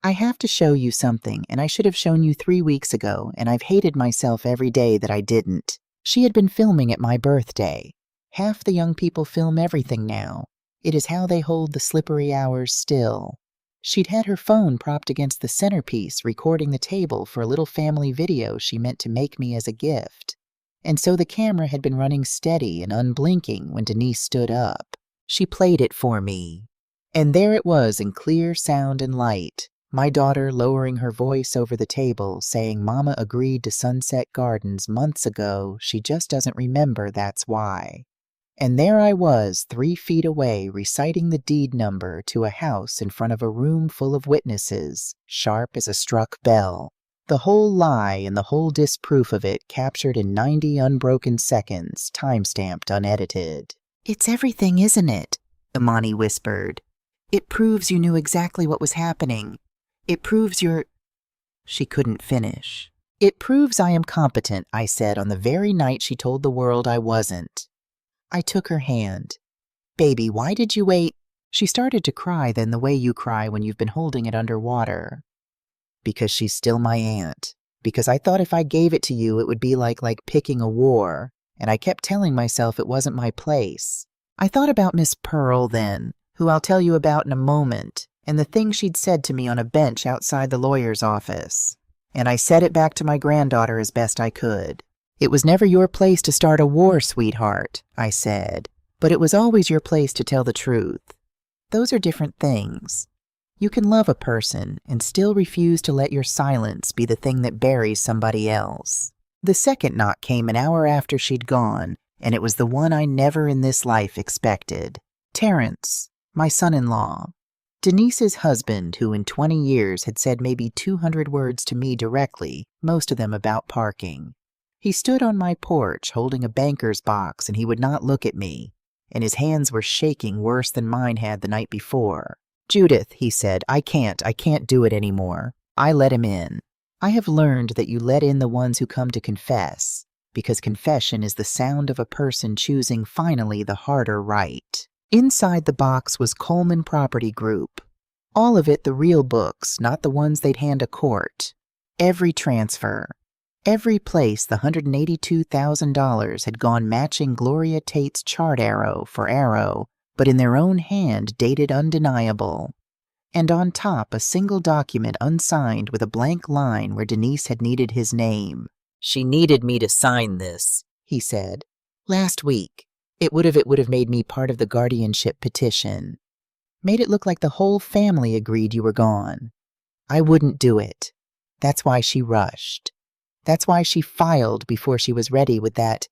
"I have to show you something, and I should have shown you 3 weeks ago, and I've hated myself every day that I didn't." She had been filming at my birthday. Half the young people film everything now. It is how they hold the slippery hours still. She'd had her phone propped against the centerpiece, recording the table for a little family video she meant to make me as a gift. And so the camera had been running steady and unblinking when Denise stood up. She played it for me. And there it was in clear sound and light, my daughter lowering her voice over the table, saying Mama agreed to Sunset Gardens months ago, she just doesn't remember, that's why. And there I was, 3 feet away, reciting the deed number to a house in front of a room full of witnesses, sharp as a struck bell. The whole lie and the whole disproof of it captured in 90 unbroken seconds, time-stamped, unedited. "It's everything, isn't it?" Imani whispered. "It proves you knew exactly what was happening. It proves you're—" She couldn't finish. "It proves I am competent," I said on the very night she told the world I wasn't. I took her hand. "Baby, why did you wait?" She started to cry then the way you cry when you've been holding it underwater. "Because she's still my aunt. Because I thought if I gave it to you, it would be like picking a war. And I kept telling myself it wasn't my place. I thought about Miss Pearl then, who I'll tell you about in a moment, and the thing she'd said to me on a bench outside the lawyer's office. And I said it back to my granddaughter as best I could. It was never your place to start a war, sweetheart, I said, but it was always your place to tell the truth. Those are different things. You can love a person and still refuse to let your silence be the thing that buries somebody else. The second knock came an hour after she'd gone, and it was the one I never in this life expected. Terrence, my son-in-law. Denise's husband, who in 20 years had said maybe 200 words to me directly, most of them about parking. He stood on my porch holding a banker's box, and he would not look at me, and his hands were shaking worse than mine had the night before. "Judith," he said, I can't do it anymore." I let him in. I have learned that you let in the ones who come to confess, because confession is the sound of a person choosing finally the harder right. Inside the box was Coleman Property Group. All of it the real books, not the ones they'd hand a court. Every transfer. Every place the $182,000 had gone matching Gloria Tate's chart arrow for arrow, but in their own hand dated undeniable. And on top a single document unsigned with a blank line where Denise had needed his name. "She needed me to sign this," he said. "Last week. It would have made me part of the guardianship petition. Made it look like the whole family agreed you were gone. I wouldn't do it. That's why she rushed. That's why she filed before she was ready with that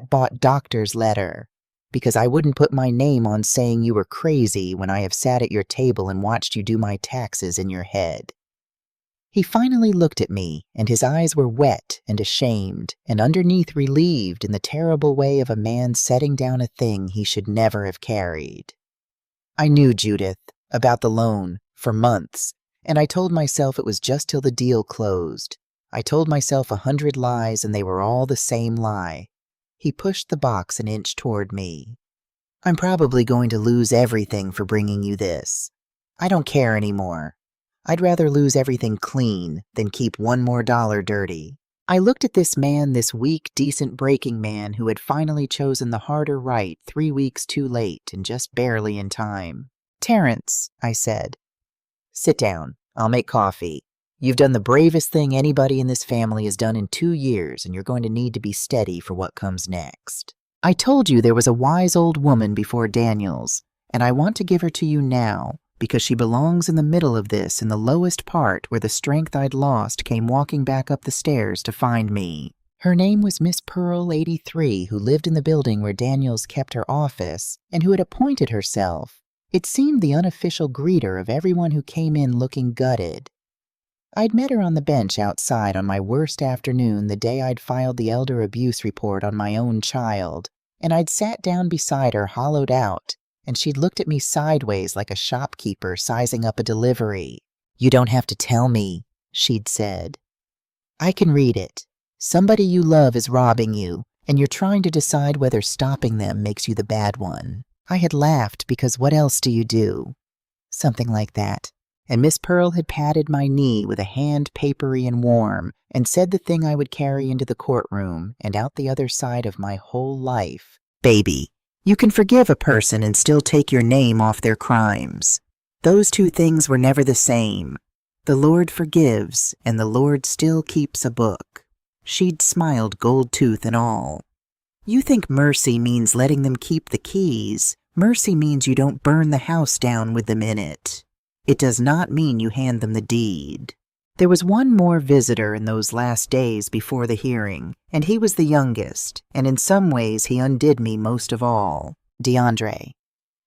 bought doctor's letter. Because I wouldn't put my name on saying you were crazy when I have sat at your table and watched you do my taxes in your head." He finally looked at me, and his eyes were wet and ashamed, and underneath relieved in the terrible way of a man setting down a thing he should never have carried. "I knew, Judith, about the loan, for months, and I told myself it was just till the deal closed. I told myself 100 lies, and they were all the same lie." He pushed the box an inch toward me. "I'm probably going to lose everything for bringing you this. I don't care anymore. I'd rather lose everything clean than keep $1 more dirty." I looked at this man, this weak, decent breaking man who had finally chosen the harder right 3 weeks too late and just barely in time. "Terrence," I said. "Sit down. I'll make coffee. You've done the bravest thing anybody in this family has done in 2 years, and you're going to need to be steady for what comes next. I told you there was a wise old woman before Daniels, and I want to give her to you now, because she belongs in the middle of this, in the lowest part where the strength I'd lost came walking back up the stairs to find me. Her name was Miss Pearl 83, who lived in the building where Daniels kept her office, and who had appointed herself, it seemed, the unofficial greeter of everyone who came in looking gutted. I'd met her on the bench outside on my worst afternoon the day I'd filed the elder abuse report on my own child, and I'd sat down beside her hollowed out, and she'd looked at me sideways like a shopkeeper sizing up a delivery. "You don't have to tell me," she'd said. "I can read it. Somebody you love is robbing you, and you're trying to decide whether stopping them makes you the bad one." I had laughed because what else do you do? Something like that. And Miss Pearl had patted my knee with a hand papery and warm, and said the thing I would carry into the courtroom and out the other side of my whole life. "Baby, you can forgive a person and still take your name off their crimes. Those two things were never the same. The Lord forgives, and the Lord still keeps a book. She'd smiled, gold tooth and all. You think mercy means letting them keep the keys. Mercy means you don't burn the house down with them in it. It does not mean you hand them the deed. There was one more visitor in those last days before the hearing, and he was the youngest, and in some ways he undid me most of all. DeAndre.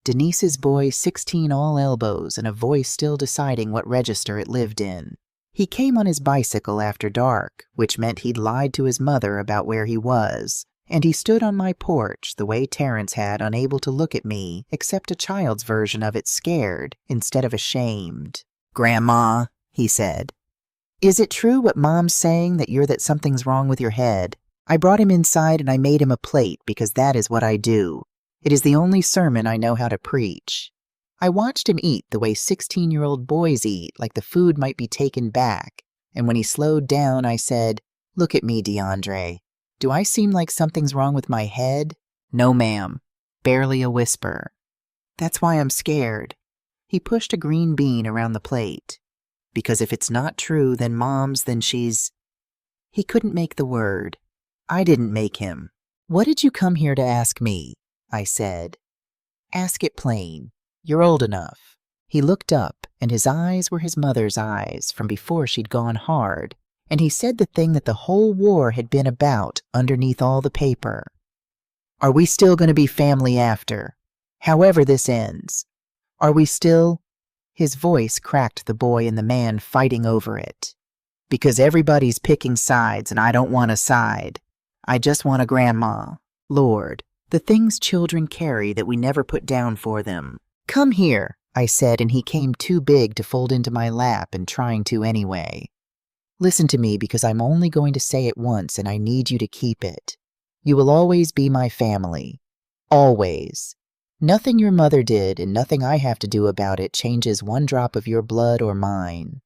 Denise's boy, 16, all elbows, and a voice still deciding what register it lived in. He came on his bicycle after dark, which meant he'd lied to his mother about where he was, and he stood on my porch the way Terrence had, unable to look at me, except a child's version of it, scared instead of ashamed. "Grandma," he said, "is it true what Mom's saying that something's wrong with your head?" I brought him inside and I made him a plate because that is what I do. It is the only sermon I know how to preach. I watched him eat the way 16-year-old boys eat, like the food might be taken back, and when he slowed down, I said, "Look at me, DeAndre. Do I seem like something's wrong with my head?" "No, ma'am." Barely a whisper. "That's why I'm scared." He pushed a green bean around the plate. "Because if it's not true, then she's—" He couldn't make the word. I didn't make him. "What did you come here to ask me?" I said. "Ask it plain. You're old enough." He looked up, and his eyes were his mother's eyes from before she'd gone hard, and he said the thing that the whole war had been about underneath all the paper. "Are we still going to be family after? However this ends? Are we still—" His voice cracked the boy and the man fighting over it. "Because everybody's picking sides, and I don't want a side. I just want a grandma. Lord, the things children carry that we never put down for them." "Come here," I said, and he came too big to fold into my lap and trying to anyway. "Listen to me because I'm only going to say it once and I need you to keep it. You will always be my family. Always. Nothing your mother did and nothing I have to do about it changes one drop of your blood or mine."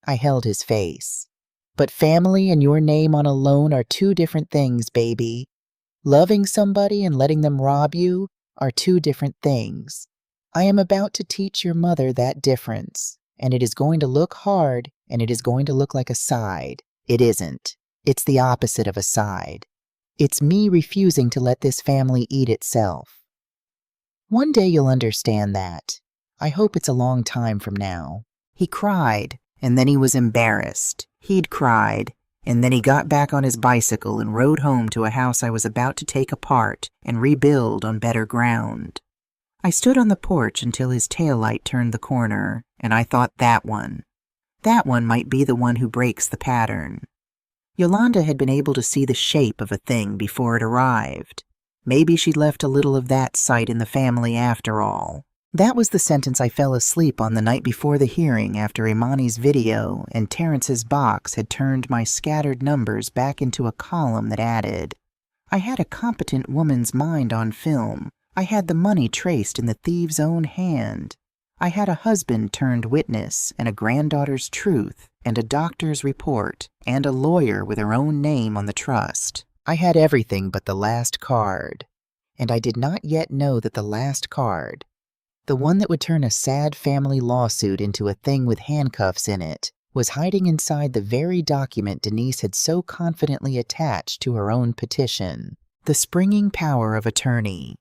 I held his face. "But family and your name on a loan are two different things, baby. Loving somebody and letting them rob you are two different things. I am about to teach your mother that difference, and it is going to look hard, and it is going to look like a side. It isn't. It's the opposite of a side. It's me refusing to let this family eat itself. One day you'll understand that. I hope it's a long time from now." He cried, and then he was embarrassed. He'd cried, and then he got back on his bicycle and rode home to a house I was about to take apart and rebuild on better ground. I stood on the porch until his taillight turned the corner, and I thought that one might be the one who breaks the pattern. Yolanda had been able to see the shape of a thing before it arrived. Maybe she'd left a little of that sight in the family after all. That was the sentence I fell asleep on the night before the hearing after Imani's video and Terrence's box had turned my scattered numbers back into a column that added. I had a competent woman's mind on film. I had the money traced in the thief's own hand. I had a husband turned witness and a granddaughter's truth and a doctor's report and a lawyer with her own name on the trust. I had everything but the last card. And I did not yet know that the last card, the one that would turn a sad family lawsuit into a thing with handcuffs in it, was hiding inside the very document Denise had so confidently attached to her own petition. The springing power of attorney.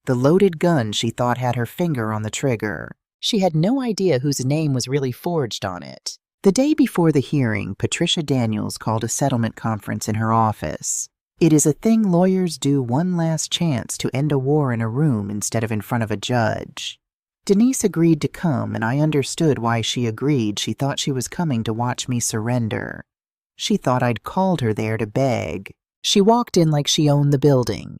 The loaded gun she thought had her finger on the trigger. She had no idea whose name was really forged on it. The day before the hearing, Patricia Daniels called a settlement conference in her office. It is a thing lawyers do one last chance to end a war in a room instead of in front of a judge. Denise agreed to come, and I understood why she agreed. She thought she was coming to watch me surrender. She thought I'd called her there to beg. She walked in like she owned the building.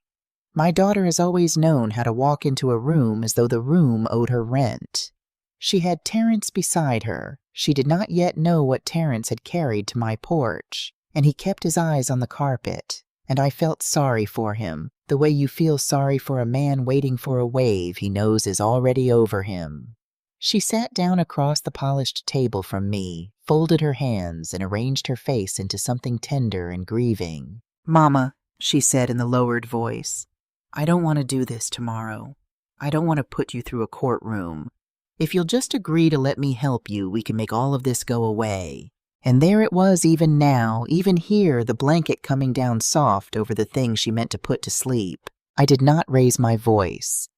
My daughter has always known how to walk into a room as though the room owed her rent. She had Terrence beside her. She did not yet know what Terrence had carried to my porch, and he kept his eyes on the carpet, and I felt sorry for him, the way you feel sorry for a man waiting for a wave he knows is already over him. She sat down across the polished table from me, folded her hands, and arranged her face into something tender and grieving. "Mama," she said in the lowered voice, "I don't want to do this tomorrow. I don't want to put you through a courtroom. If you'll just agree to let me help you, we can make all of this go away. And there it was even now, even here, the blanket coming down soft over the thing she meant to put to sleep. I did not raise my voice.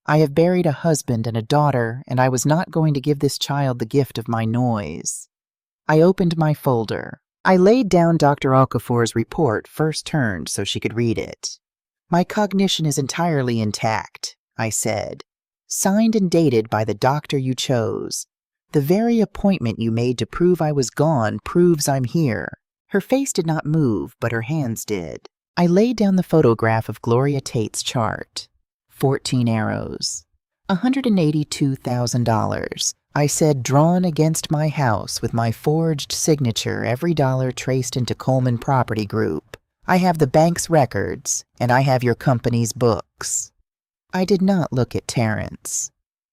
I have buried a husband and a daughter, and I was not going to give this child the gift of my noise. I opened my folder. I laid down Dr. Okafor's report first turned so she could read it. My cognition is entirely intact, I said. Signed and dated by the doctor you chose. The very appointment you made to prove I was gone proves I'm here. Her face did not move, but her hands did. I laid down the photograph of Gloria Tate's chart. 14 arrows. $182,000. I said, drawn against my house with my forged signature, every dollar traced into Coleman Property Group. I have the bank's records, and I have your company's books. I did not look at Terrence.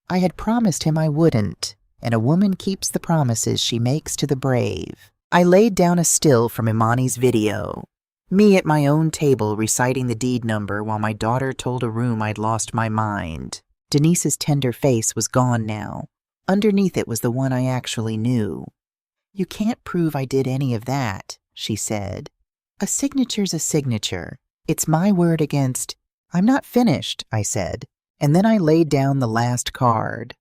I had promised him I wouldn't, and a woman keeps the promises she makes to the brave. I laid down a still from Imani's video. Me at my own table reciting the deed number while my daughter told a room I'd lost my mind. Denise's tender face was gone now. Underneath it was the one I actually knew. You can't prove I did any of that, she said. A signature's a signature. It's my word against... I'm not finished, I said, and then I laid down the last card.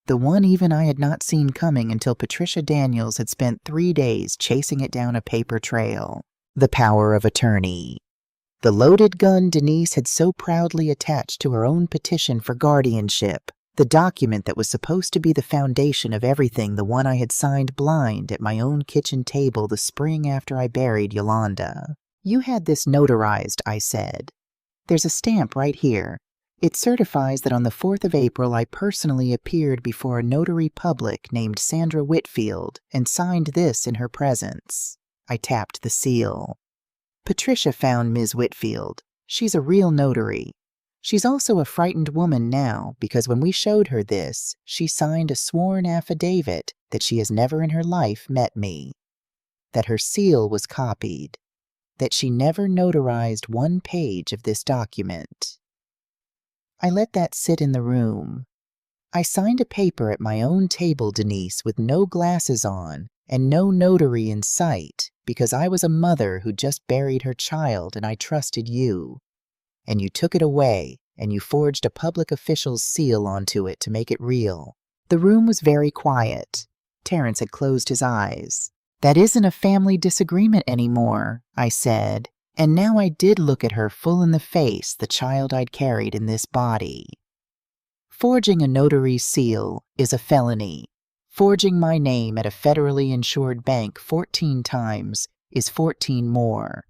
The one even I had not seen coming until Patricia Daniels had spent 3 days chasing it down a paper trail. The power of attorney. The loaded gun Denise had so proudly attached to her own petition for guardianship, the document that was supposed to be the foundation of everything, the one I had signed blind at my own kitchen table the spring after I buried Yolanda. You had this notarized, I said. There's a stamp right here. It certifies that on the 4th of April I personally appeared before a notary public named Sandra Whitfield and signed this in her presence. I tapped the seal. Patricia found Ms. Whitfield. She's a real notary. She's also a frightened woman now because when we showed her this, she signed a sworn affidavit that she has never in her life met me, that her seal was copied, that she never notarized one page of this document. I let that sit in the room. I signed a paper at my own table, Denise, with no glasses on and no notary in sight, because I was a mother who just buried her child and I trusted you. And you took it away, and you forged a public official's seal onto it to make it real. The room was very quiet. Terrence had closed his eyes. That isn't a family disagreement anymore, I said, and now I did look at her full in the face, the child I'd carried in this body. Forging a notary's seal is a felony. Forging my name at a federally insured bank 14 times is 14 more.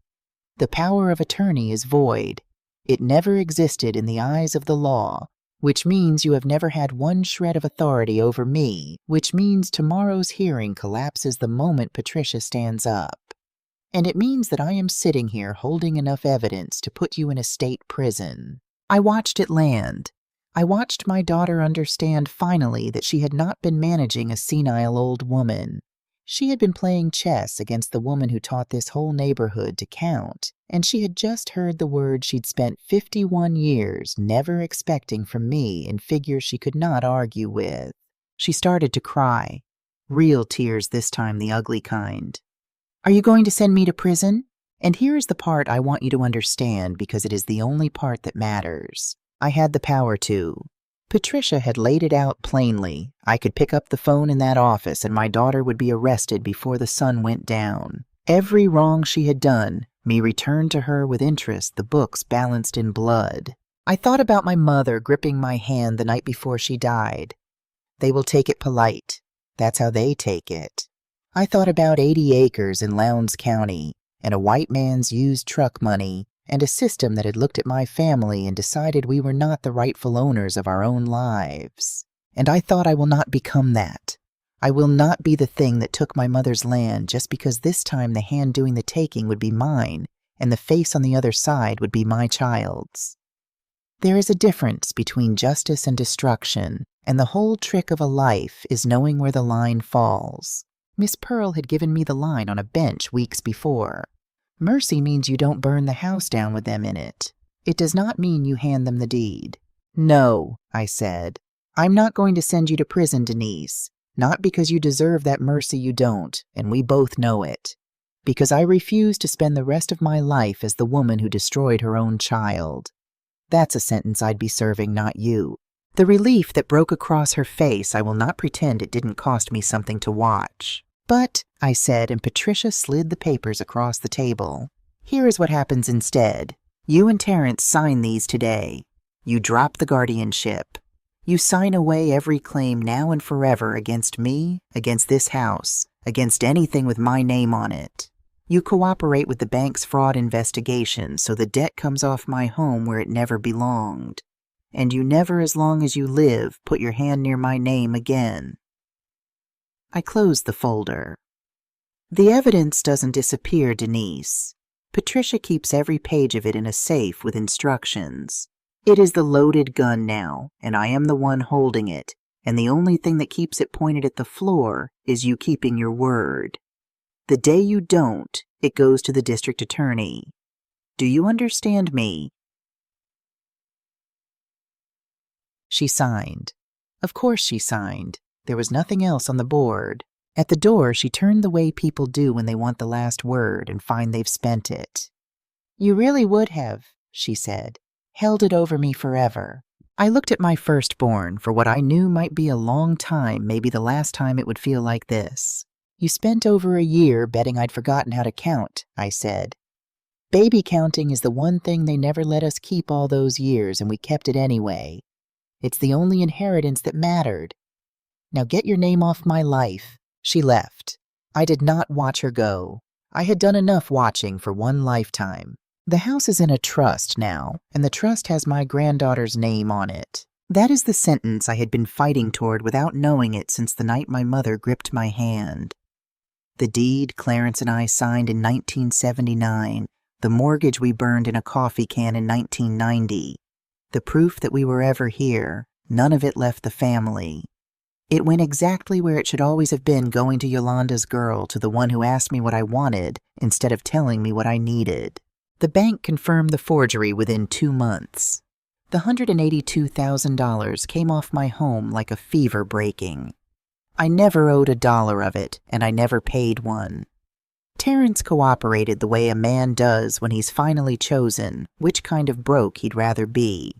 The power of attorney is void. It never existed in the eyes of the law, which means you have never had one shred of authority over me, which means tomorrow's hearing collapses the moment Patricia stands up. And it means that I am sitting here holding enough evidence to put you in a state prison. I watched it land. I watched my daughter understand finally that she had not been managing a senile old woman. She had been playing chess against the woman who taught this whole neighborhood to count, and she had just heard the word she'd spent 51 years never expecting from me in figures she could not argue with. She started to cry. Real tears this time, the ugly kind. Are you going to send me to prison? And here is the part I want you to understand because it is the only part that matters. I had the power to. Patricia had laid it out plainly. I could pick up the phone in that office and my daughter would be arrested before the sun went down. Every wrong she had done, me returned to her with interest, the books balanced in blood. I thought about my mother gripping my hand the night before she died. They will take it polite. That's how they take it. I thought about 80 acres in Lowndes County, and a white man's used truck money, and a system that had looked at my family and decided we were not the rightful owners of our own lives. And I thought I will not become that. I will not be the thing that took my mother's land just because this time the hand doing the taking would be mine, and the face on the other side would be my child's. There is a difference between justice and destruction, and the whole trick of a life is knowing where the line falls. Miss Pearl had given me the line on a bench weeks before. Mercy means you don't burn the house down with them in it. It does not mean you hand them the deed. No, I said. I'm not going to send you to prison, Denise. Not because you deserve that mercy you don't, and we both know it. Because I refuse to spend the rest of my life as the woman who destroyed her own child. That's a sentence I'd be serving, not you. The relief that broke across her face, I will not pretend it didn't cost me something to watch. But, I said, and Patricia slid the papers across the table. Here is what happens instead. You and Terrence sign these today. You drop the guardianship. You sign away every claim now and forever against me, against this house, against anything with my name on it. You cooperate with the bank's fraud investigation so the debt comes off my home where it never belonged. And you never, as long as you live, put your hand near my name again. I closed the folder. The evidence doesn't disappear, Denise. Patricia keeps every page of it in a safe with instructions. It is the loaded gun now, and I am the one holding it, and the only thing that keeps it pointed at the floor is you keeping your word. The day you don't, it goes to the district attorney. Do you understand me? She signed. Of course she signed. There was nothing else on the board. At the door, she turned the way people do when they want the last word and find they've spent it. You really would have, she said, held it over me forever. I looked at my firstborn for what I knew might be a long time, maybe the last time it would feel like this. You spent over a year betting I'd forgotten how to count, I said. Baby counting is the one thing they never let us keep all those years, and we kept it anyway. It's the only inheritance that mattered. Now get your name off my life. She left. I did not watch her go. I had done enough watching for one lifetime. The house is in a trust now, and the trust has my granddaughter's name on it. That is the sentence I had been fighting toward without knowing it since the night my mother gripped my hand. The deed Clarence and I signed in 1979, the mortgage we burned in a coffee can in 1990, the proof that we were ever here, none of it left the family. It went exactly where it should always have been, going to Yolanda's girl, to the one who asked me what I wanted instead of telling me what I needed. The bank confirmed the forgery within 2 months. The $182,000 came off my home like a fever breaking. I never owed $1 of it, and I never paid one. Terrence cooperated the way a man does when he's finally chosen which kind of broke he'd rather be.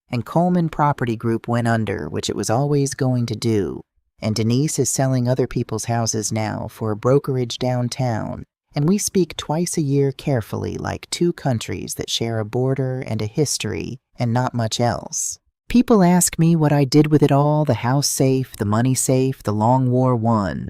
And Coleman Property Group went under, which it was always going to do, and Denise is selling other people's houses now for a brokerage downtown, and we speak twice a year carefully like two countries that share a border and a history and not much else. People ask me what I did with it all, the house safe, the money safe, the long war won.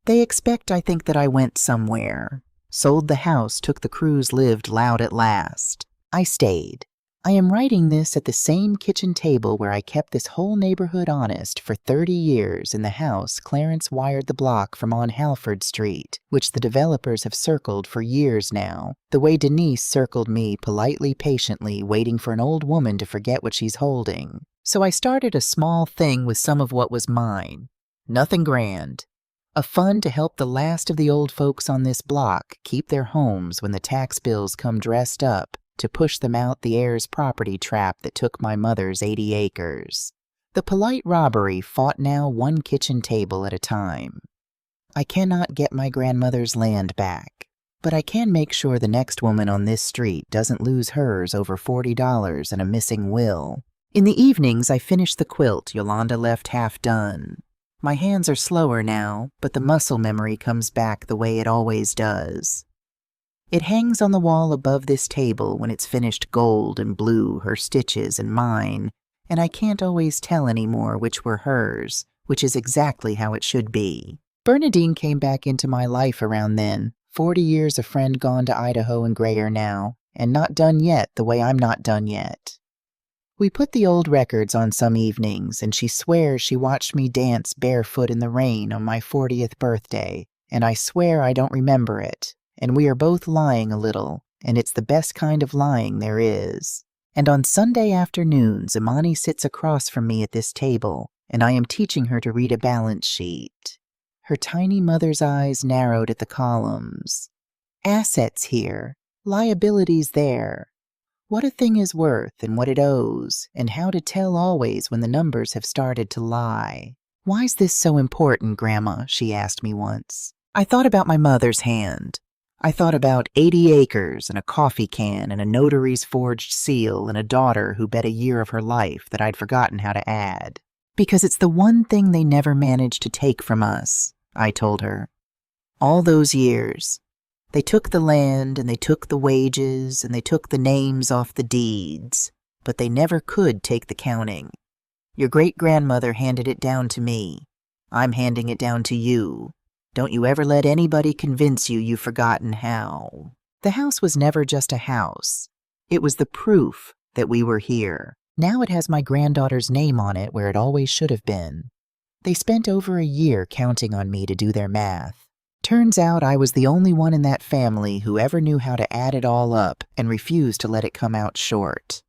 They expect I think that I went somewhere. Sold the house, took the cruise, lived loud at last. I stayed. I am writing this at the same kitchen table where I kept this whole neighborhood honest for 30 years in the house Clarence wired the block from on Halford Street, which the developers have circled for years now, the way Denise circled me politely, patiently, waiting for an old woman to forget what she's holding. So I started a small thing with some of what was mine. Nothing grand. A fund to help the last of the old folks on this block keep their homes when the tax bills come dressed up, to push them out the heir's property trap that took my mother's 80 acres. The polite robbery fought now one kitchen table at a time. I cannot get my grandmother's land back, but I can make sure the next woman on this street doesn't lose hers over $40 and a missing will. In the evenings, I finish the quilt Yolanda left half done. My hands are slower now, but the muscle memory comes back the way it always does. It hangs on the wall above this table when it's finished gold and blue, her stitches and mine, and I can't always tell anymore which were hers, which is exactly how it should be. Bernadine came back into my life around then, 40 years a friend gone to Idaho and grayer now, and not done yet the way I'm not done yet. We put the old records on some evenings, and she swears she watched me dance barefoot in the rain on my 40th birthday, and I swear I don't remember it. And we are both lying a little, and it's the best kind of lying there is. And on Sunday afternoons, Imani sits across from me at this table, and I am teaching her to read a balance sheet. Her tiny mother's eyes narrowed at the columns. Assets here, liabilities there. What a thing is worth and what it owes, and how to tell always when the numbers have started to lie. "Why's this so important, Grandma?" she asked me once. I thought about my mother's hand. I thought about 80 acres and a coffee can and a notary's forged seal and a daughter who bet a year of her life that I'd forgotten how to add. "Because it's the one thing they never managed to take from us," I told her. "All those years. They took the land and they took the wages and they took the names off the deeds, but they never could take the counting. Your great-grandmother handed it down to me. I'm handing it down to you. Don't you ever let anybody convince you you've forgotten how." The house was never just a house. It was the proof that we were here. Now it has my granddaughter's name on it where it always should have been. They spent over a year counting on me to do their math. Turns out I was the only one in that family who ever knew how to add it all up and refused to let it come out short.